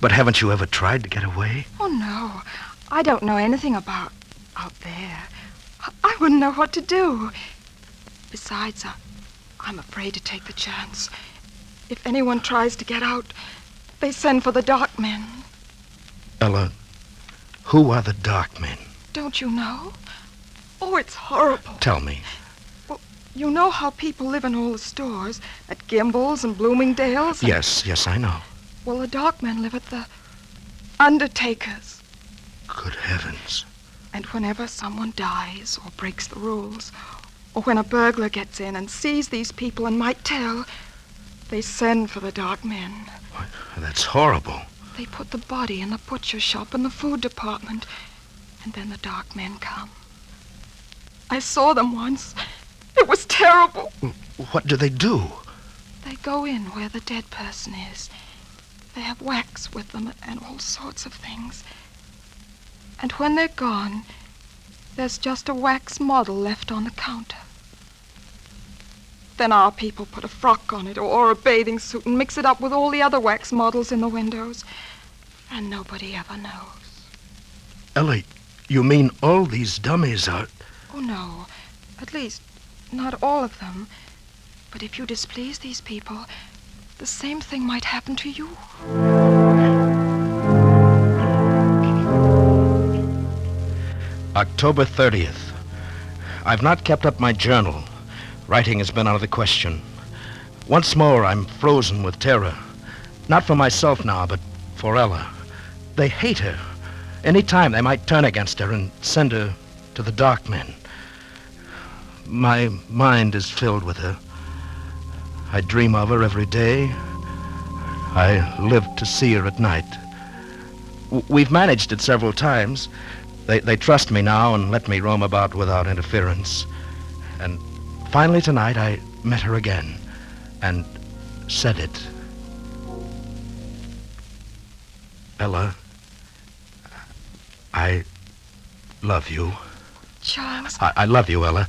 S3: But haven't you ever tried to get away?
S10: Oh, no. I don't know anything about out there. I wouldn't know what to do. Besides, I'm afraid to take the chance. If anyone tries to get out, they send for the dark men.
S3: Ella, who are the dark men?
S10: Don't you know? Oh, it's horrible.
S3: Tell me.
S10: Well, you know how people live in all the stores, at Gimbel's and Bloomingdale's?
S3: Yes, I know.
S10: Well, the dark men live at the undertakers.
S3: Good heavens.
S10: And whenever someone dies or breaks the rules, or when a burglar gets in and sees these people and might tell, they send for the dark men.
S3: That's horrible.
S10: They put the body in the butcher shop in the food department, and then the dark men come. I saw them once. It was terrible.
S3: What do they do?
S10: They go in where the dead person is. They have wax with them and all sorts of things. And when they're gone, there's just a wax model left on the counter. Then our people put a frock on it or a bathing suit and mix it up with all the other wax models in the windows. And nobody ever knows.
S3: Ellie, you mean all these dummies are...
S10: Oh, no. At least, not all of them. But if you displease these people, the same thing might happen to you.
S3: October 30th. I've not kept up my journal. Writing has been out of the question. Once more, I'm frozen with terror. Not for myself now, but for Ella. They hate her. Any time they might turn against her and send her to the dark men. My mind is filled with her. I dream of her every day. I live to see her at night. We've managed it several times. They trust me now and let me roam about without interference. And finally tonight I met her again and said it. Ella, I love you.
S10: Charles.
S3: I love you, Ella.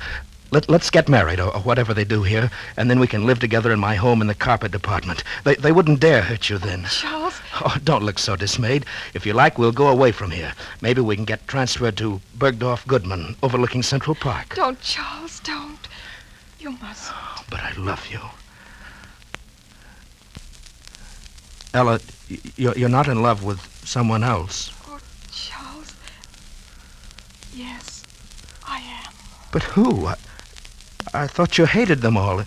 S3: Let's get married, or whatever they do here, and then we can live together in my home in the carpet department. They wouldn't dare hurt you then.
S10: Charles.
S3: Oh, don't look so dismayed. If you like, we'll go away from here. Maybe we can get transferred to Bergdorf Goodman, overlooking Central Park.
S10: Don't, Charles, don't. You must.
S3: Oh, but I love you. Ella, you're not in love with someone else.
S10: Oh, Charles. Yes, I am.
S3: But who? I thought you hated them all.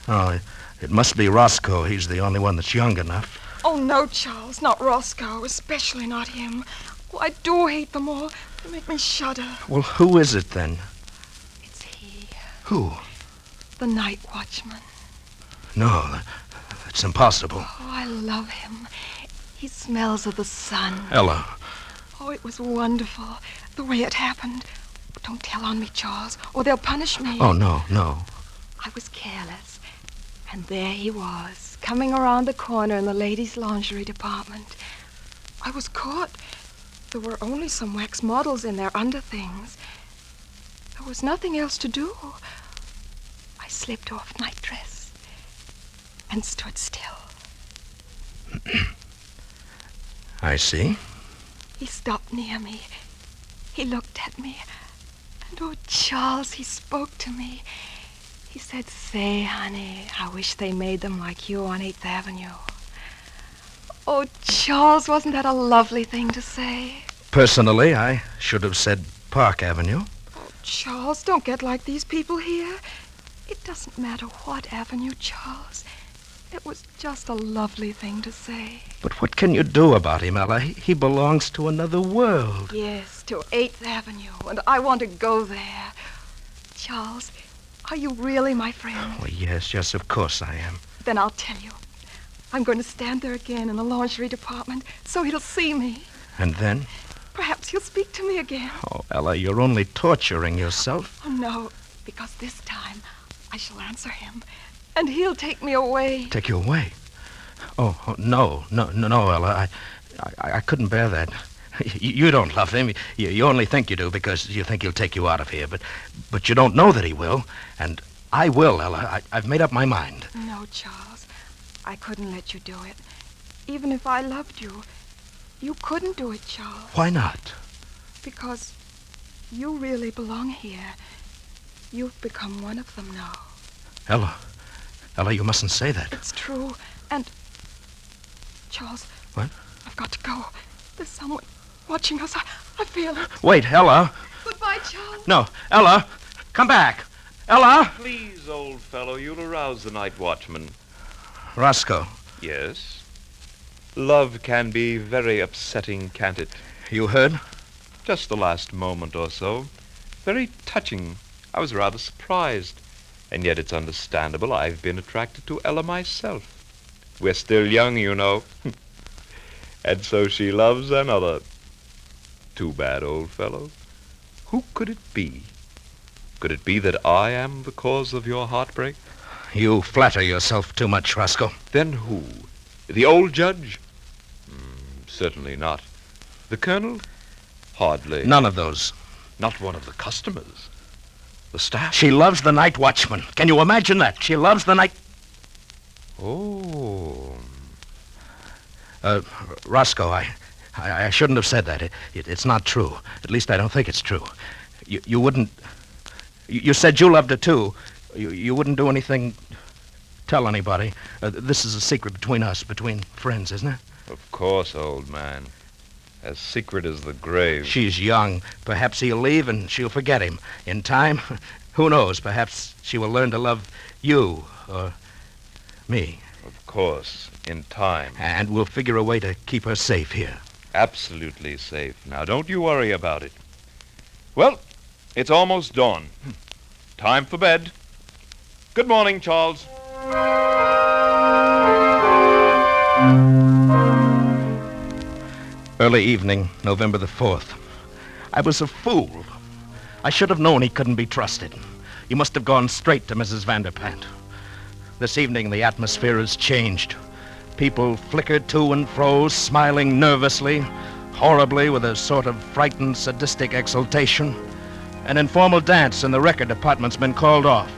S3: Oh, it must be Roscoe. He's the only one that's young enough.
S10: Oh, no, Charles, not Roscoe, especially not him. Oh, I do hate them all. They make me shudder.
S3: Well, who is it then?
S10: It's he.
S3: Who?
S10: The night watchman.
S3: No, it's impossible.
S10: Oh, I love him. He smells of the sun.
S3: Ella.
S10: Oh, it was wonderful, the way it happened. Don't tell on me, Charles, or they'll punish me.
S3: Oh, no.
S10: I was careless, and there he was, coming around the corner in the ladies' lingerie department. I was caught. There were only some wax models in their underthings. There was nothing else to do. I slipped off my dress and stood still.
S3: I see.
S10: He stopped near me. He looked at me. And, oh, Charles, he spoke to me. He said, "Say, honey, I wish they made them like you on 8th Avenue." Oh, Charles, wasn't that a lovely thing to say?
S3: Personally, I should have said Park Avenue.
S10: Oh, Charles, don't get like these people here. It doesn't matter what avenue, Charles. It was just a lovely thing to say.
S3: But what can you do about him, Ella? He belongs to another world.
S10: Yes, to 8th Avenue, and I want to go there. Charles, are you really my friend?
S3: Oh, yes, of course I am.
S10: Then I'll tell you. I'm going to stand there again in the lingerie department so he'll see me.
S3: And then?
S10: Perhaps he'll speak to me again.
S3: Oh, Ella, you're only torturing yourself.
S10: Oh, no, because this time I shall answer him, and he'll take me away.
S3: Take you away? Oh, no, Ella. I couldn't bear that. You don't love him. You only think you do because you think he'll take you out of here. But you don't know that he will. And I will, Ella. I've made up my mind.
S10: No, Charles. I couldn't let you do it. Even if I loved you, you couldn't do it, Charles.
S3: Why not?
S10: Because you really belong here. You've become one of them now.
S3: Ella. Ella, you mustn't say that.
S10: It's true. And... Charles.
S3: What?
S10: I've got to go. There's someone watching us. I feel it.
S3: Wait, Ella.
S10: Goodbye, Charles.
S3: No, Ella. Come back. Ella.
S7: Please, old fellow, you'll arouse the night watchman.
S3: Roscoe.
S7: Yes? Love can be very upsetting, can't it?
S3: You heard?
S7: Just the last moment or so. Very touching. I was rather surprised. And yet it's understandable. I've been attracted to Ella myself. We're still young, you know. And so she loves another. Too bad, old fellow. Who could it be? Could it be that I am the cause of your heartbreak?
S3: You flatter yourself too much, Roscoe.
S7: Then who? The old judge? Certainly not. The colonel? Hardly.
S3: None of those.
S7: Not one of the customers. The staff?
S3: She loves the night watchman. Can you imagine that? She loves the night...
S7: Oh.
S3: Roscoe, I shouldn't have said that. It's not true. At least I don't think it's true. You wouldn't... You said you loved her, too. You wouldn't do anything... Tell anybody. This is a secret between us, between friends, isn't it?
S7: Of course, old man. As secret as the grave.
S3: She's young. Perhaps he'll leave and she'll forget him. In time, who knows? Perhaps she will learn to love you or me.
S7: Of course, in time.
S3: And we'll figure a way to keep her safe here.
S7: Absolutely safe. Now, don't you worry about it. Well, it's almost dawn. Time for bed. Good morning, Charles.
S3: Early evening, November the 4th. I was a fool. I should have known he couldn't be trusted. You must have gone straight to Mrs. Vanderpant. This evening, the atmosphere has changed. People flickered to and fro, smiling nervously, horribly, with a sort of frightened, sadistic exultation. An informal dance in the record department's been called off.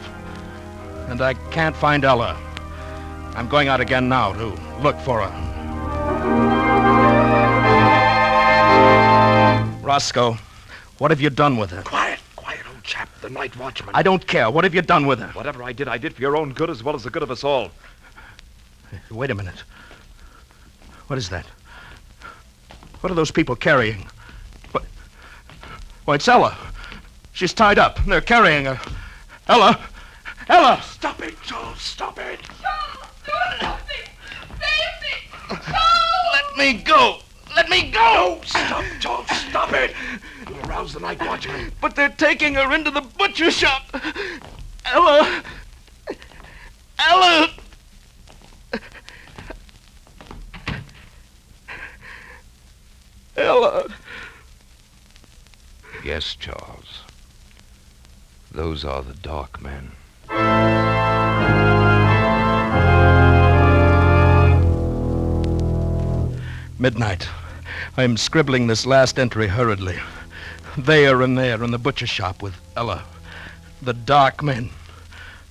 S3: And I can't find Ella. I'm going out again now to look for her. Roscoe, what have you done with her?
S11: Quiet, old chap, the night watchman.
S3: I don't care. What have you done with her?
S11: Whatever I did for your own good as well as the good of us all.
S3: Wait a minute. What is that? What are those people carrying? What? Why, it's Ella. She's tied up. They're carrying her. Ella! Ella!
S11: Stop it, Charles, stop it.
S10: Charles, do something. Save me. Charles!
S3: Let me go! Let me go!
S11: No, stop, Charles, stop it. You'll arouse the night watchman.
S3: But they're taking her into the butcher shop. Ella! Ella! Ella!
S7: Yes, Charles. Those are the dark men.
S3: Midnight. I'm scribbling this last entry hurriedly. There and there in the butcher shop with Ella. The dark men.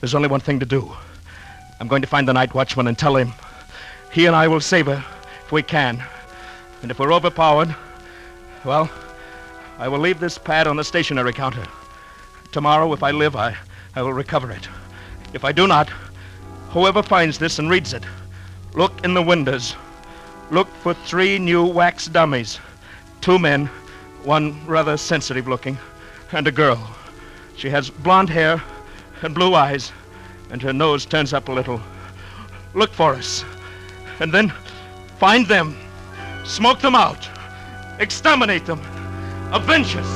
S3: There's only one thing to do. I'm going to find the night watchman and tell him. He and I will save her if we can. And if we're overpowered, well, I will leave this pad on the stationery counter. Tomorrow, if I live, I will recover it. If I do not, whoever finds this and reads it, look in the windows. Look for 3 new wax dummies. 2 men, one rather sensitive looking, and a girl. She has blonde hair and blue eyes, and her nose turns up a little. Look for us, and then find them. Smoke them out. Exterminate them. Avenge us.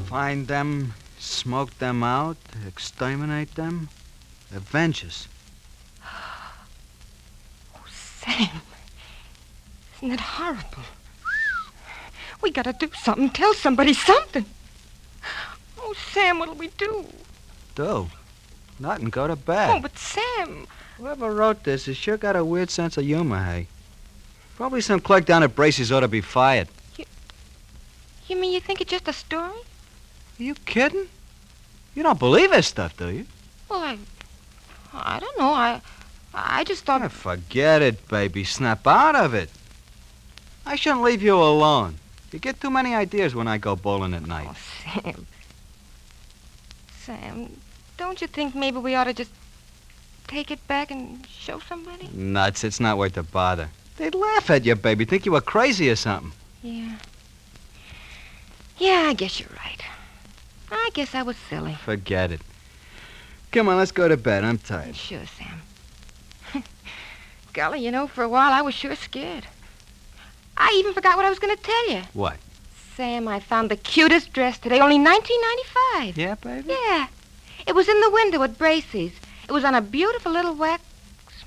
S5: Find them, smoke them out, exterminate them, avenge us.
S6: Oh, Sam. Isn't it horrible? We gotta do something. Tell somebody something. Oh, Sam, what'll we do?
S5: Do? Nothing, go to bed.
S6: Oh, but Sam...
S5: Whoever wrote this has sure got a weird sense of humor, hey? Probably some clerk down at Bracey's ought to be fired.
S6: You mean you think it's just a story?
S5: Are you kidding? You don't believe this stuff, do you?
S6: Well, I don't know. I just thought...
S5: Forget it, baby. Snap out of it. I shouldn't leave you alone. You get too many ideas when I go bowling at night.
S6: Oh, Sam. Sam, don't you think maybe we ought to just take it back and show somebody?
S5: Nuts, it's not worth the bother. They'd laugh at you, baby. Think you were crazy or something.
S6: Yeah. Yeah, I guess you're right. I guess I was silly.
S5: Forget it. Come on, let's go to bed. I'm tired.
S6: Sure, Sam. Golly, you know, for a while I was sure scared. I even forgot what I was going to tell you.
S5: What?
S6: Sam, I found the cutest dress today, only $19.95.
S5: Yeah, baby?
S6: Yeah. It was in the window at Bracey's. It was on a beautiful little wax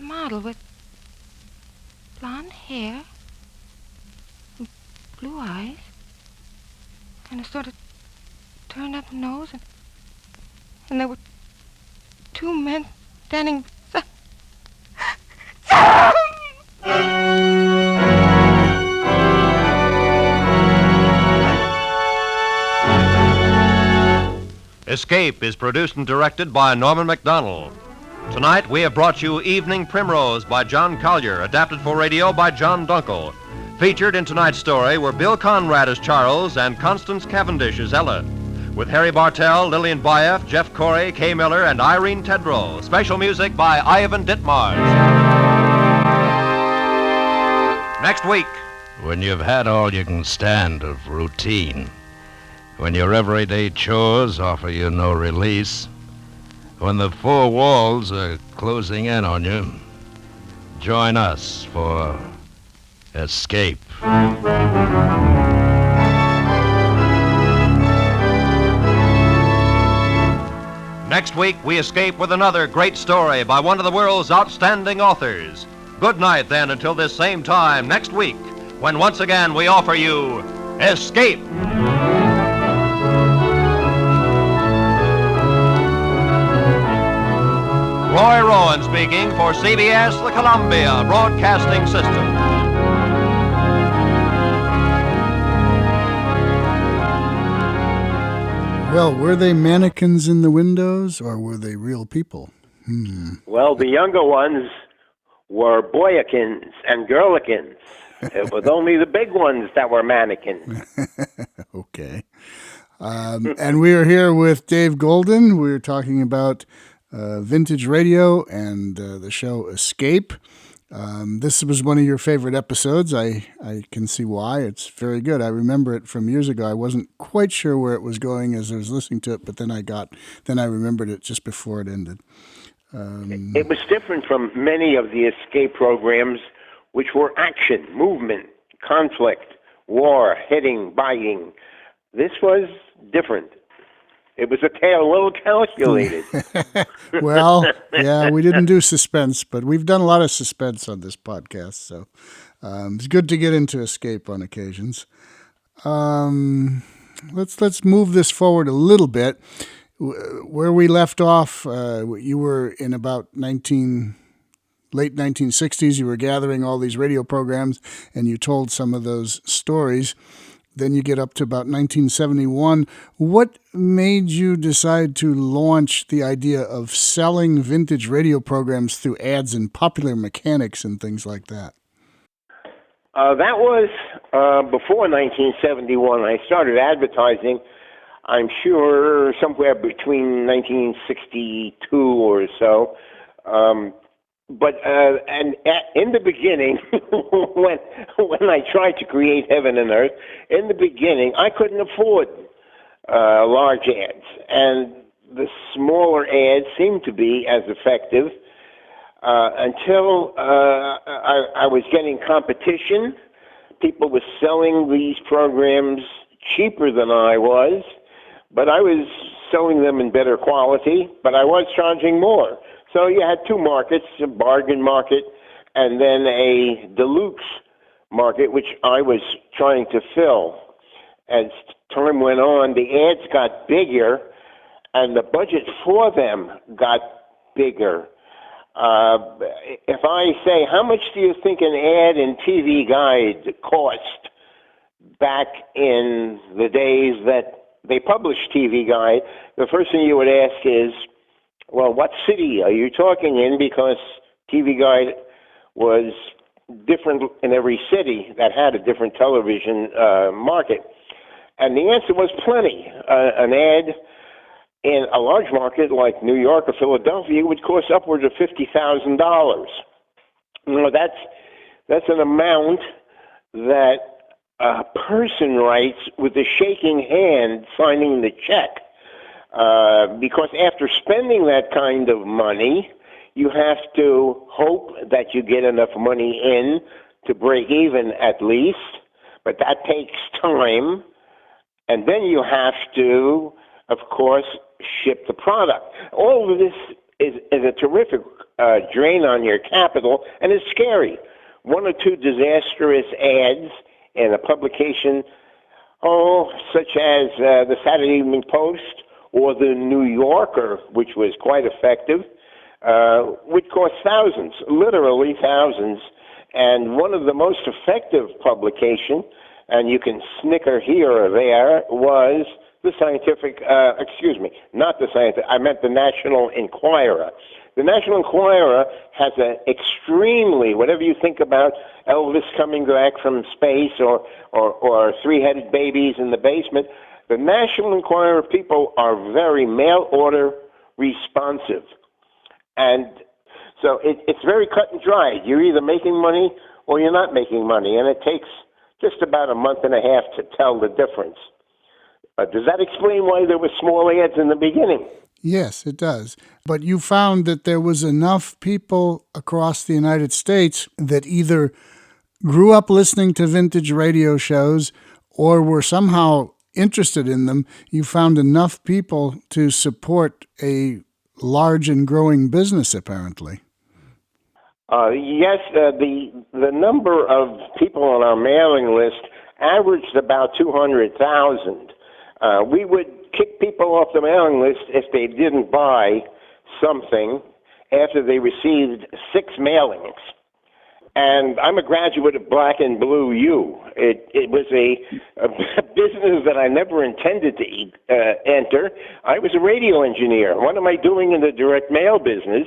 S6: model with blonde hair, and blue eyes, and a sort of turned-up nose, and there were two men standing beside...
S4: Escape is produced and directed by Norman MacDonald. Tonight, we have brought you Evening Primrose by John Collier, adapted for radio by John Dunkel. Featured in tonight's story were Bill Conrad as Charles and Constance Cavendish as Ella, with Harry Bartell, Lillian Baeff, Jeff Corey, Kay Miller, and Irene Tedrow. Special music by Ivan Ditmars. Next week.
S3: When you've had all you can stand of routine, when your everyday chores offer you no release, when the four walls are closing in on you, join us for Escape.
S4: Next week, we escape with another great story by one of the world's outstanding authors. Good night, then, until this same time next week, when once again we offer you Escape. Roy Rowan speaking for CBS, the Columbia Broadcasting System.
S1: Well, were they mannequins in the windows, or were they real people?
S2: Well, the younger ones were boyikins and girlikins. It was only the big ones that were mannequins.
S1: Okay. And we are here with Dave Goldin. We're talking about vintage radio and the show Escape. This was one of your favorite episodes. I can see why. It's very good. I remember it from years ago. I wasn't quite sure where it was going as I was listening to it, but then I remembered it just before it ended.
S2: It was different from many of the Escape programs, which were action, movement, conflict, war, hitting, biting. This was different. It was a little calculated.
S1: Well, yeah, we didn't do suspense, but we've done a lot of suspense on this podcast, so it's good to get into Escape on occasions. Let's move this forward a little bit. Where we left off, you were in about late 1960s. You were gathering all these radio programs, and you told some of those stories. Then you get up to about 1971. What made you decide to launch the idea of selling vintage radio programs through ads in Popular Mechanics and things like that?
S2: That was before 1971. I started advertising, I'm sure, somewhere between 1962 or so. And in the beginning, when I tried to create Heaven and Earth, in the beginning, I couldn't afford large ads. And the smaller ads seemed to be as effective until I was getting competition. People were selling these programs cheaper than I was, but I was selling them in better quality, but I was charging more. So you had two markets, a bargain market and then a deluxe market, which I was trying to fill. As time went on, the ads got bigger and the budget for them got bigger. If I say, how much do you think an ad in TV Guide cost back in the days that they published TV Guide, the first thing you would ask is, well, what city are you talking in? Because TV Guide was different in every city that had a different television market. And the answer was plenty. An ad in a large market like New York or Philadelphia would cost upwards of $50,000. That's an amount that a person writes with a shaking hand signing the check. Because after spending that kind of money, you have to hope that you get enough money in to break even at least, but that takes time. And then you have to, of course, ship the product. All of this is a terrific drain on your capital, and it's scary. One or two disastrous ads in a publication, such as the Saturday Evening Post or the New Yorker, which was quite effective, would cost thousands, literally thousands. And one of the most effective publications, and you can snicker here or there, was the I meant the National Enquirer. The National Enquirer has an extremely, whatever you think about Elvis coming back from space or three-headed babies in the basement, the National Enquirer people are very mail-order responsive. And so it's very cut and dry. You're either making money or you're not making money, and it takes just about a month and a half to tell the difference. Does that explain why there were small ads in the beginning?
S1: Yes, it does. But you found that there was enough people across the United States that either grew up listening to vintage radio shows or were somehow interested in them. You found enough people to support a large and growing business, apparently.
S2: Yes, the number of people on our mailing list averaged about 200,000. We would kick people off the mailing list if they didn't buy something after they received 6 mailings. And I'm a graduate of Black and Blue U. It was a business that I never intended to enter. I was a radio engineer. What am I doing in the direct mail business?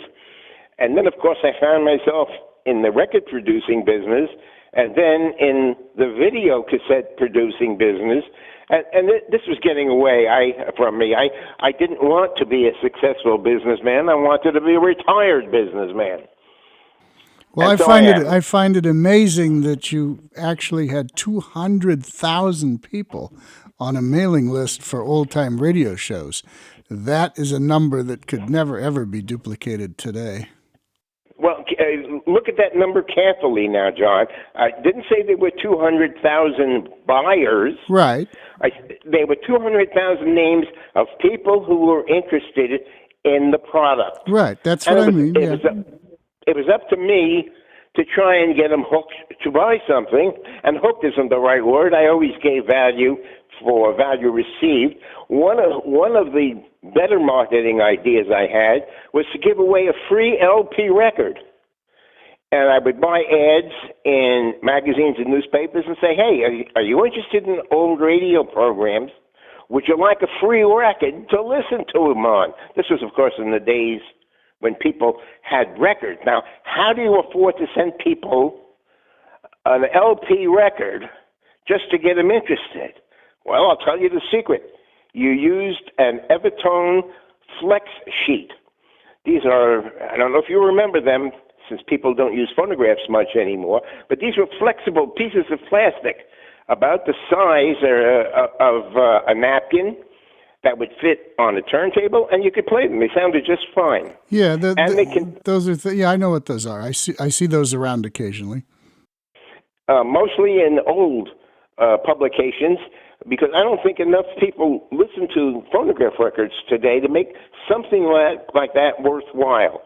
S2: And then, of course, I found myself in the record producing business, and then in the video cassette producing business. And this was getting away from me. I didn't want to be a successful businessman. I wanted to be a retired businessman.
S1: Well, I find it amazing that you actually had 200,000 people on a mailing list for old-time radio shows. That is a number that could never, ever be duplicated today.
S2: Well, look at that number carefully now, John. I didn't say there were 200,000 buyers.
S1: Right.
S2: There were 200,000 names of people who were interested in the product.
S1: Right, that's what I mean.
S2: It was up to me to try and get them hooked to buy something, and hooked isn't the right word. I always gave value for value received. One of the better marketing ideas I had was to give away a free LP record. And I would buy ads in magazines and newspapers and say, hey, are you interested in old radio programs? Would you like a free record to listen to them on? This was, of course, in the days when people had records. Now, how do you afford to send people an LP record just to get them interested? Well, I'll tell you the secret. You used an Evertone flex sheet. These are, I don't know if you remember them, since people don't use phonographs much anymore, but these were flexible pieces of plastic about the size of a napkin that would fit on a turntable, and you could play them. They sounded just fine.
S1: Yeah, those are. I know what those are. I see those around occasionally.
S2: Mostly in old publications, because I don't think enough people listen to phonograph records today to make something like that worthwhile.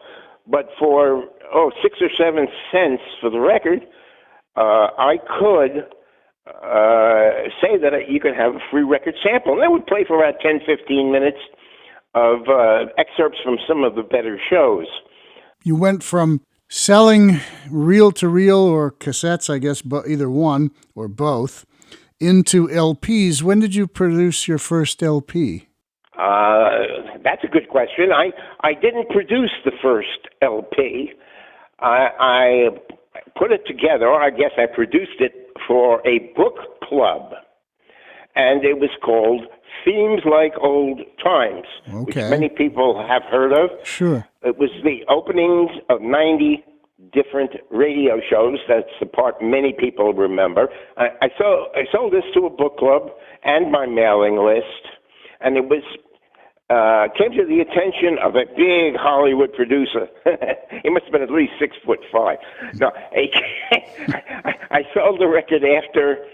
S2: But for 6 or 7 cents for the record, I could say that you could have a free record sample. And that would play for about 10, 15 minutes of excerpts from some of the better shows.
S1: You went from selling reel-to-reel or cassettes, I guess, either one or both, into LPs. When did you produce your first LP?
S2: That's a good question. I didn't produce the first LP. I put it together. I guess I produced it for a book club, and it was called Themes Like Old Times, which many people have heard of.
S1: Sure.
S2: It was the openings of 90 different radio shows. That's the part many people remember. I sold this to a book club and my mailing list, and it was came to the attention of a big Hollywood producer. He must have been at least 6'5". No, I sold the record after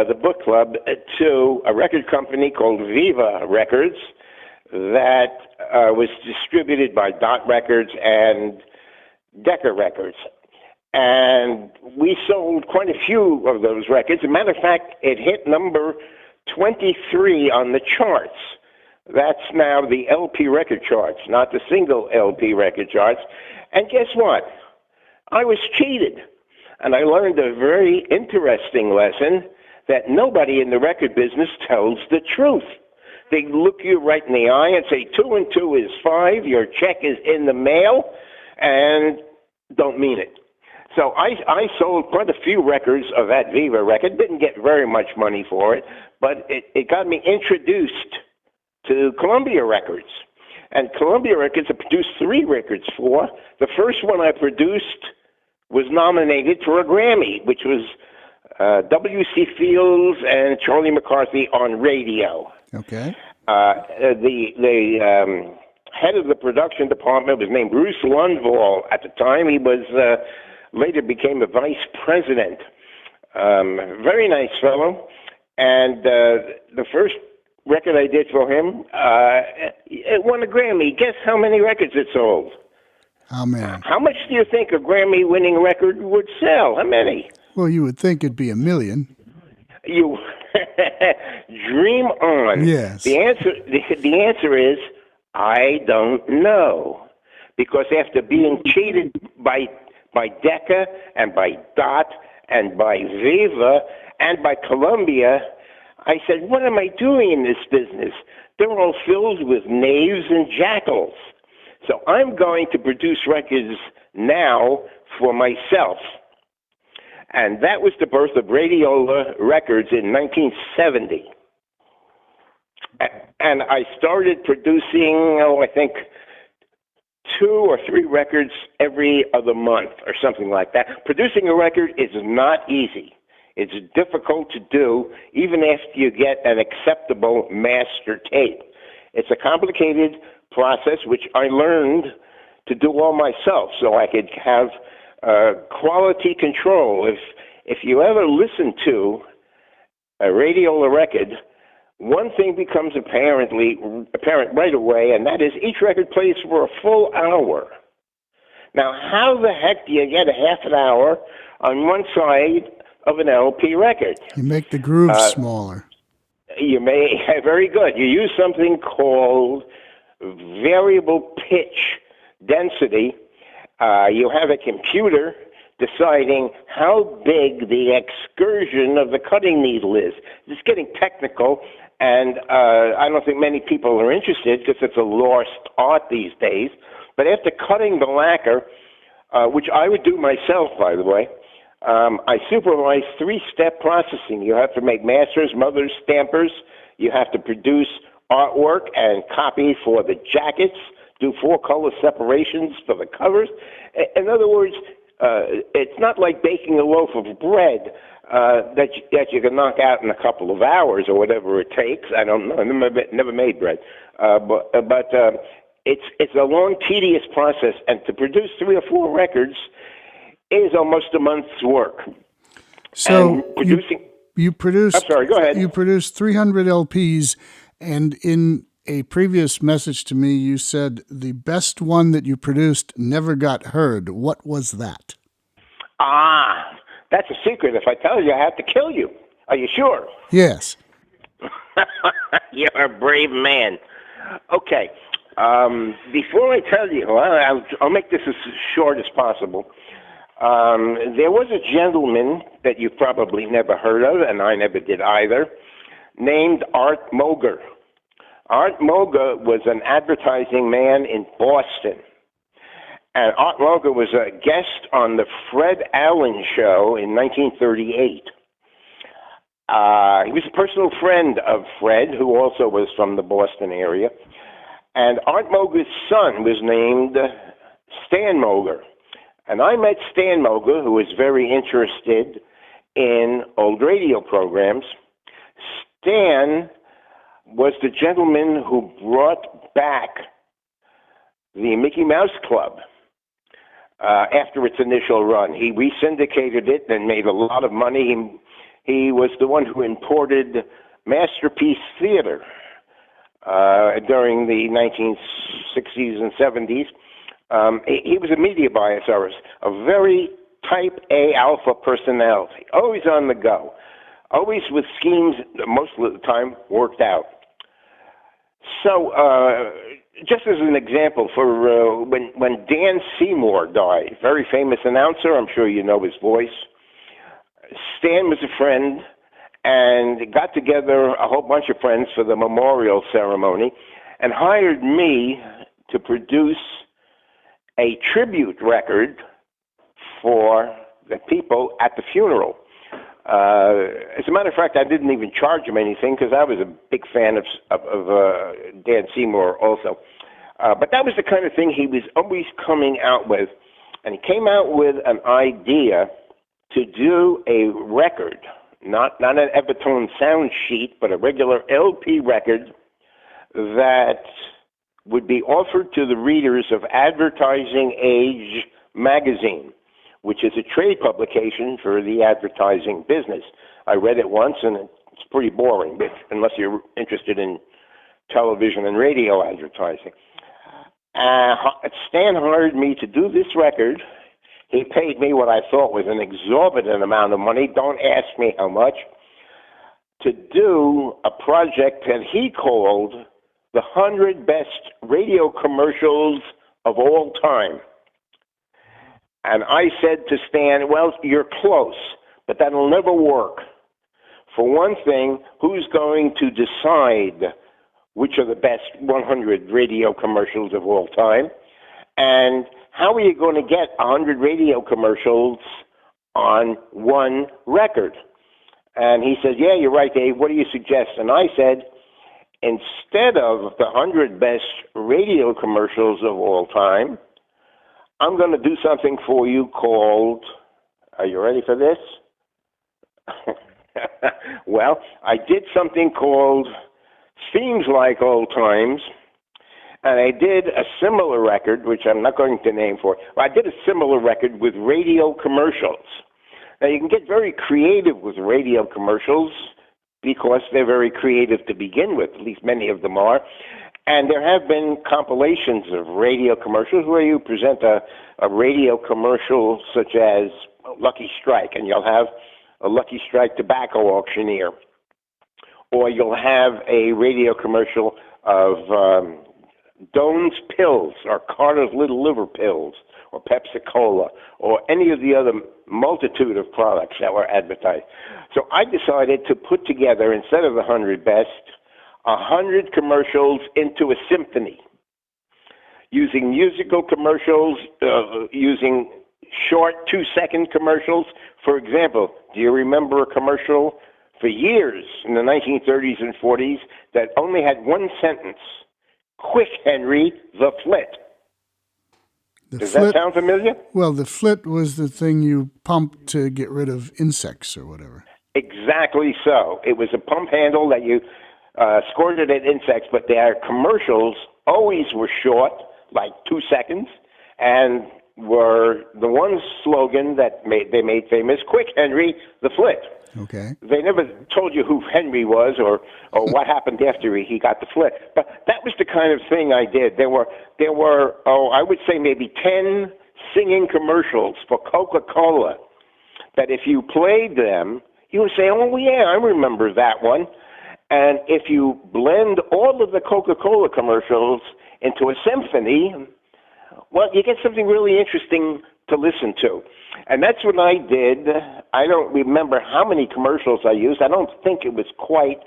S2: the book club to a record company called Viva Records that was distributed by Dot Records and Decca Records. And we sold quite a few of those records. As a matter of fact, it hit number 23 on the charts. That's now the LP record charts, not the single LP record charts. And guess what? I was cheated. And I learned a very interesting lesson that nobody in the record business tells the truth. They look you right in the eye and say 2 and 2 is 5, your check is in the mail, and don't mean it. So I sold quite a few records of that Viva record, didn't get very much money for it, but it got me introduced to Columbia Records. And Columbia Records I produced 3 records for. The first one I produced was nominated for a Grammy, which was W.C. Fields and Charlie McCarthy on radio.
S1: Okay.
S2: The head of the production department was named Bruce Lundvall. At the time, he was later became a vice president. Very nice fellow. And the first record I did for him, it won a Grammy. Guess how many records it sold?
S1: How many?
S2: How much do you think a Grammy-winning record would sell? How many?
S1: Well, you would think it'd be 1 million.
S2: You dream on.
S1: Yes.
S2: The answer is I don't know, because after being cheated by Decca and by Dot and by Viva and by Columbia, I said, what am I doing in this business? They're all filled with knaves and jackals. So I'm going to produce records now for myself. And that was the birth of Radiola Records in 1970. And I started producing, I think, 2 or 3 records every other month or something like that. Producing a record is not easy. It's difficult to do, even after you get an acceptable master tape. It's a complicated process, which I learned to do all myself so I could have quality control. If you ever listen to a Radiola record, one thing becomes apparent right away, and that is each record plays for a full hour. Now, how the heck do you get a half an hour on one side of an LP record?
S1: You make the grooves smaller.
S2: You may, very good. You use something called variable pitch density. You have a computer deciding how big the excursion of the cutting needle is. It's getting technical, and I don't think many people are interested because it's a lost art these days. But after cutting the lacquer, which I would do myself, by the way, I supervise 3-step processing. You have to make masters, mothers, stampers. You have to produce artwork and copy for the jackets, do 4-color separations for the covers. In other words, it's not like baking a loaf of bread that you can knock out in a couple of hours or whatever it takes. I don't know. I never made bread. But it's a long, tedious process. And to produce 3 or 4 records is almost a month's work.
S1: So you produced...
S2: I'm sorry, go ahead.
S1: You produced 300 LPs, and in a previous message to me, you said the best one that you produced never got heard. What was that?
S2: That's a secret. If I tell you, I have to kill you. Are you sure?
S1: Yes.
S2: You're a brave man. Okay. Before I tell you, I'll make this as short as possible. There was a gentleman that you probably never heard of, and I never did either, named Art Moger. Art Moger was an advertising man in Boston. And Art Moga was a guest on the Fred Allen Show in 1938. He was a personal friend of Fred, who also was from the Boston area. And Art Moga's son was named Stan Moga. And I met Stan Moga, who was very interested in old radio programs. Stan was the gentleman who brought back the Mickey Mouse Club after its initial run. He re-syndicated it and made a lot of money. He was the one who imported Masterpiece Theater during the 1960s and 70s. He was a media bias artist, a very type A alpha personality, always on the go, always with schemes that most of the time worked out. So, just as an example, for when Dan Seymour died, very famous announcer, I'm sure you know his voice, Stan was a friend and got together a whole bunch of friends for the memorial ceremony and hired me to produce a tribute record for the people at the funeral. As a matter of fact, I didn't even charge him anything because I was a big fan of Dan Seymour also. But that was the kind of thing he was always coming out with. And he came out with an idea to do a record, not an Evertone sound sheet, but a regular LP record that would be offered to the readers of Advertising Age magazine, which is a trade publication for the advertising business. I read it once, and it's pretty boring, unless you're interested in television and radio advertising. Stan hired me to do this record. He paid me what I thought was an exorbitant amount of money, don't ask me how much, to do a project that he called the 100 Best Radio Commercials of All Time. And I said to Stan, well, you're close, but that'll never work. For one thing, who's going to decide which are the best 100 radio commercials of all time? And how are you going to get 100 radio commercials on one record? And he said, yeah, you're right, Dave. What do you suggest? And I said, instead of the 100 best radio commercials of all time, I'm going to do something for you called, are you ready for this? Well, I did something called Seems Like Old Times, and I did a similar record, which I'm not going to name for. I did a similar record with radio commercials. Now, you can get very creative with radio commercials because they're very creative to begin with, at least many of them are. And there have been compilations of radio commercials where you present a radio commercial such as Lucky Strike, and you'll have a Lucky Strike tobacco auctioneer. Or you'll have a radio commercial of Doan's Pills or Carter's Little Liver Pills or Pepsi-Cola or any of the other multitude of products that were advertised. So I decided to put together, instead of the 100 best, 100 commercials into a symphony, using musical commercials, using short 2-second commercials. For example, do you remember a commercial for years in the 1930s and 40s that only had one sentence? Quick, Henry, the flit. Does that sound familiar?
S1: Well, the flit was the thing you pumped to get rid of insects or whatever.
S2: Exactly so. It was a pump handle that you squirted at insects, but their commercials always were short, like 2 seconds, and were the one slogan that they made famous, Quick, Henry, the flit.
S1: Okay.
S2: They never told you who Henry was or what happened after he got the flit. But that was the kind of thing I did. There were I would say maybe 10 singing commercials for Coca-Cola that if you played them, you would say, oh, yeah, I remember that one. And if you blend all of the Coca-Cola commercials into a symphony, well, you get something really interesting to listen to. And that's what I did. I don't remember how many commercials I used. I don't think it was quite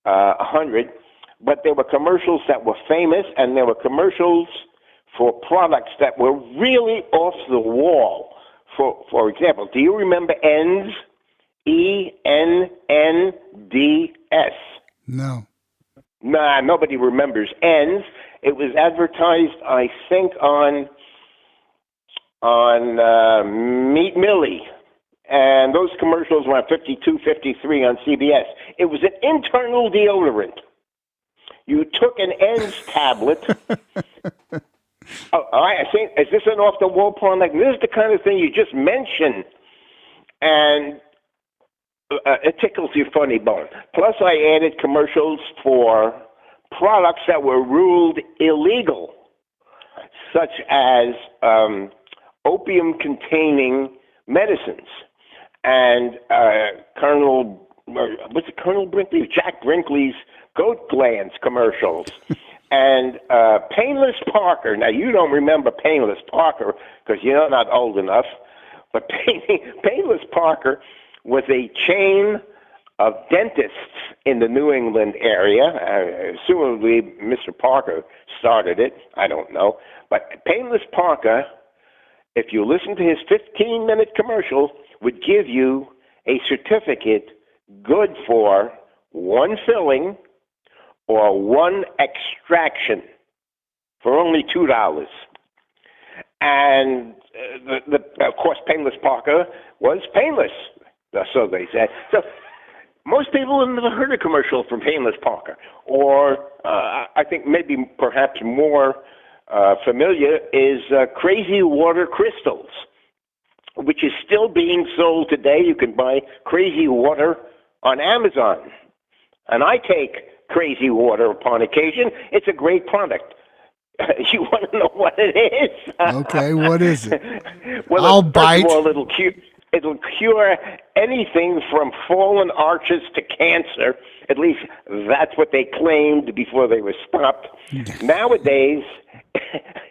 S2: 100, but there were commercials that were famous, and there were commercials for products that were really off the wall. For example, do you remember ENDS? ENNDS.
S1: No.
S2: Nah, nobody remembers ENDS. It was advertised, I think, on Meet Millie. And those commercials were on 52, 53 on CBS. It was an internal deodorant. You took an ENDS tablet. I think, is this an off-the-wall product? This is the kind of thing you just mention, and it tickles your funny bone. Plus, I added commercials for products that were ruled illegal, such as opium-containing medicines. And Colonel Brinkley? Jack Brinkley's goat glands commercials. And Painless Parker. Now, you don't remember Painless Parker because you're not old enough. But Painless Parker was a chain of dentists in the New England area. Assumably, Mr. Parker started it. I don't know. But Painless Parker, if you listen to his 15-minute commercial, would give you a certificate good for one filling or one extraction for only $2. And of course, Painless Parker was painless, so they said. So most people have never heard a commercial from Painless Parker, or I think maybe perhaps more familiar is Crazy Water Crystals, which is still being sold today. You can buy Crazy Water on Amazon. And I take Crazy Water upon occasion. It's a great product. You want to know what it is?
S1: Okay, what is it?
S2: Well,
S1: I'll
S2: first
S1: bite.
S2: of all, it'll cure anything from fallen arches to cancer. At least that's what they claimed before they were stopped. Nowadays,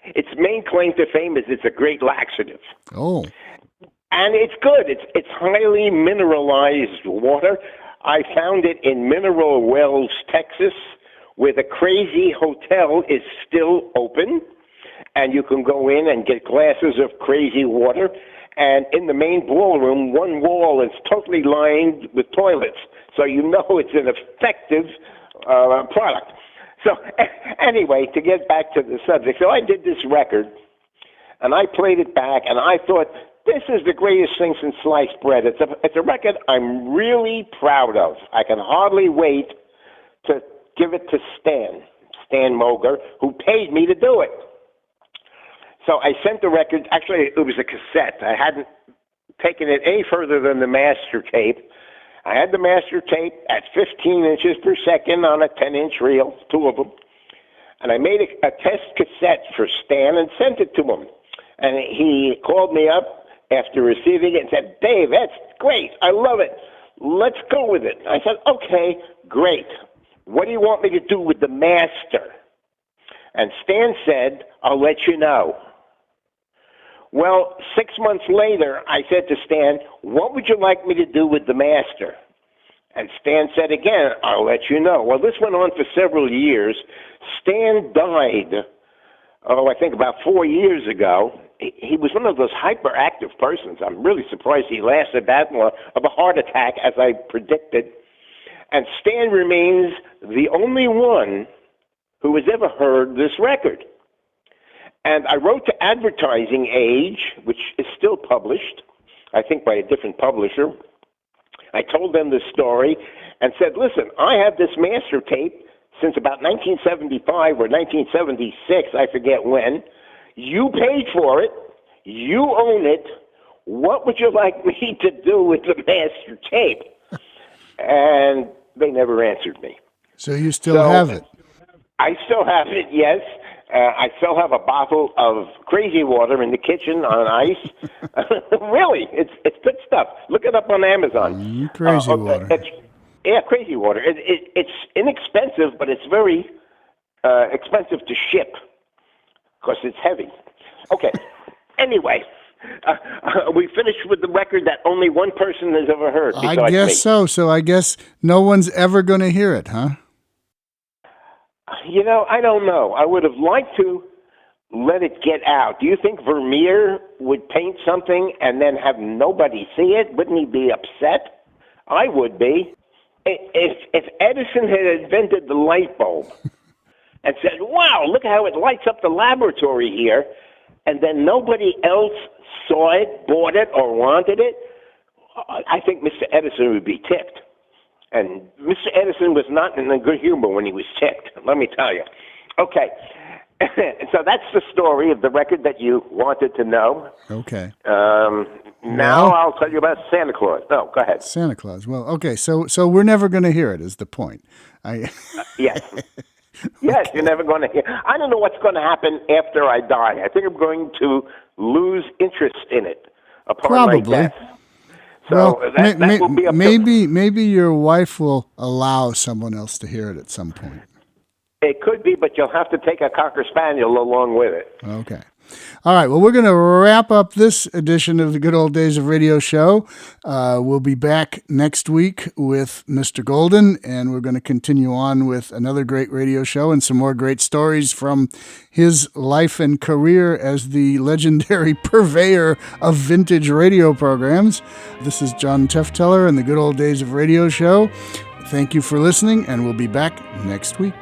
S2: its main claim to fame is it's a great laxative.
S1: Oh.
S2: And it's good. It's highly mineralized water. I found it in Mineral Wells, Texas, where the Crazy Hotel is still open, and you can go in and get glasses of Crazy Water. And in the main ballroom, one wall is totally lined with toilets, so you know it's an effective product. So anyway, to get back to the subject, so I did this record, and I played it back, and I thought, this is the greatest thing since sliced bread. It's a record I'm really proud of. I can hardly wait to give it to Stan Moger, who paid me to do it. So I sent the record. Actually, it was a cassette. I hadn't taken it any further than the master tape. I had the master tape at 15 inches per second on a 10-inch reel, two of them. And I made a test cassette for Stan and sent it to him. And he called me up after receiving it and said, Dave, that's great. I love it. Let's go with it. I said, okay, great. What do you want me to do with the master? And Stan said, I'll let you know. Well, 6 months later, I said to Stan, what would you like me to do with the master? And Stan said again, I'll let you know. Well, this went on for several years. Stan died, I think about 4 years ago. He was one of those hyperactive persons. I'm really surprised he lasted that long, of a heart attack, as I predicted. And Stan remains the only one who has ever heard this record. And I wrote to Advertising Age, which is still published, I think by a different publisher. I told them the story and said, listen, I have this master tape since about 1975 or 1976, I forget when. You paid for it. You own it. What would you like me to do with the master tape? And they never answered me.
S1: So you still have it?
S2: I still have it, yes. I still have a bottle of Crazy Water in the kitchen on ice. Really, it's good stuff. Look it up on Amazon.
S1: Crazy Water.
S2: Crazy Water. It's inexpensive, but it's very expensive to ship because it's heavy. Okay. Anyway, we finished with the record that only one person has ever heard.
S1: I guess
S2: me.
S1: so. So I guess no one's ever going to hear it, huh?
S2: You know, I don't know. I would have liked to. let it get out. Do you think Vermeer would paint something and then have nobody see it? Wouldn't he be upset? I would be. If Edison had invented the light bulb and said, wow, look how it lights up the laboratory here, and then nobody else saw it, bought it, or wanted it, I think Mr. Edison would be ticked. And Mr. Edison was not in a good humor when he was ticked, let me tell you. Okay, so that's the story of the record that you wanted to know.
S1: Okay.
S2: Now I'll tell you about Santa Claus. No, go ahead.
S1: Santa Claus. Well, okay, so we're never going to hear it is the point.
S2: Yes. Yes, you're never going to hear. I don't know what's going to happen after I die. I think I'm going to lose interest in it upon my death. So that will be up
S1: maybe your wife will allow someone else to hear it at some point.
S2: It could be, but you'll have to take a Cocker Spaniel along with it.
S1: Okay. All right. Well, we're going to wrap up this edition of the Good Old Days of Radio show. We'll be back next week with Mr. Goldin, and we're going to continue on with another great radio show and some more great stories from his life and career as the legendary purveyor of vintage radio programs. This is John Tefteller and the Good Old Days of Radio show. Thank you for listening, and we'll be back next week.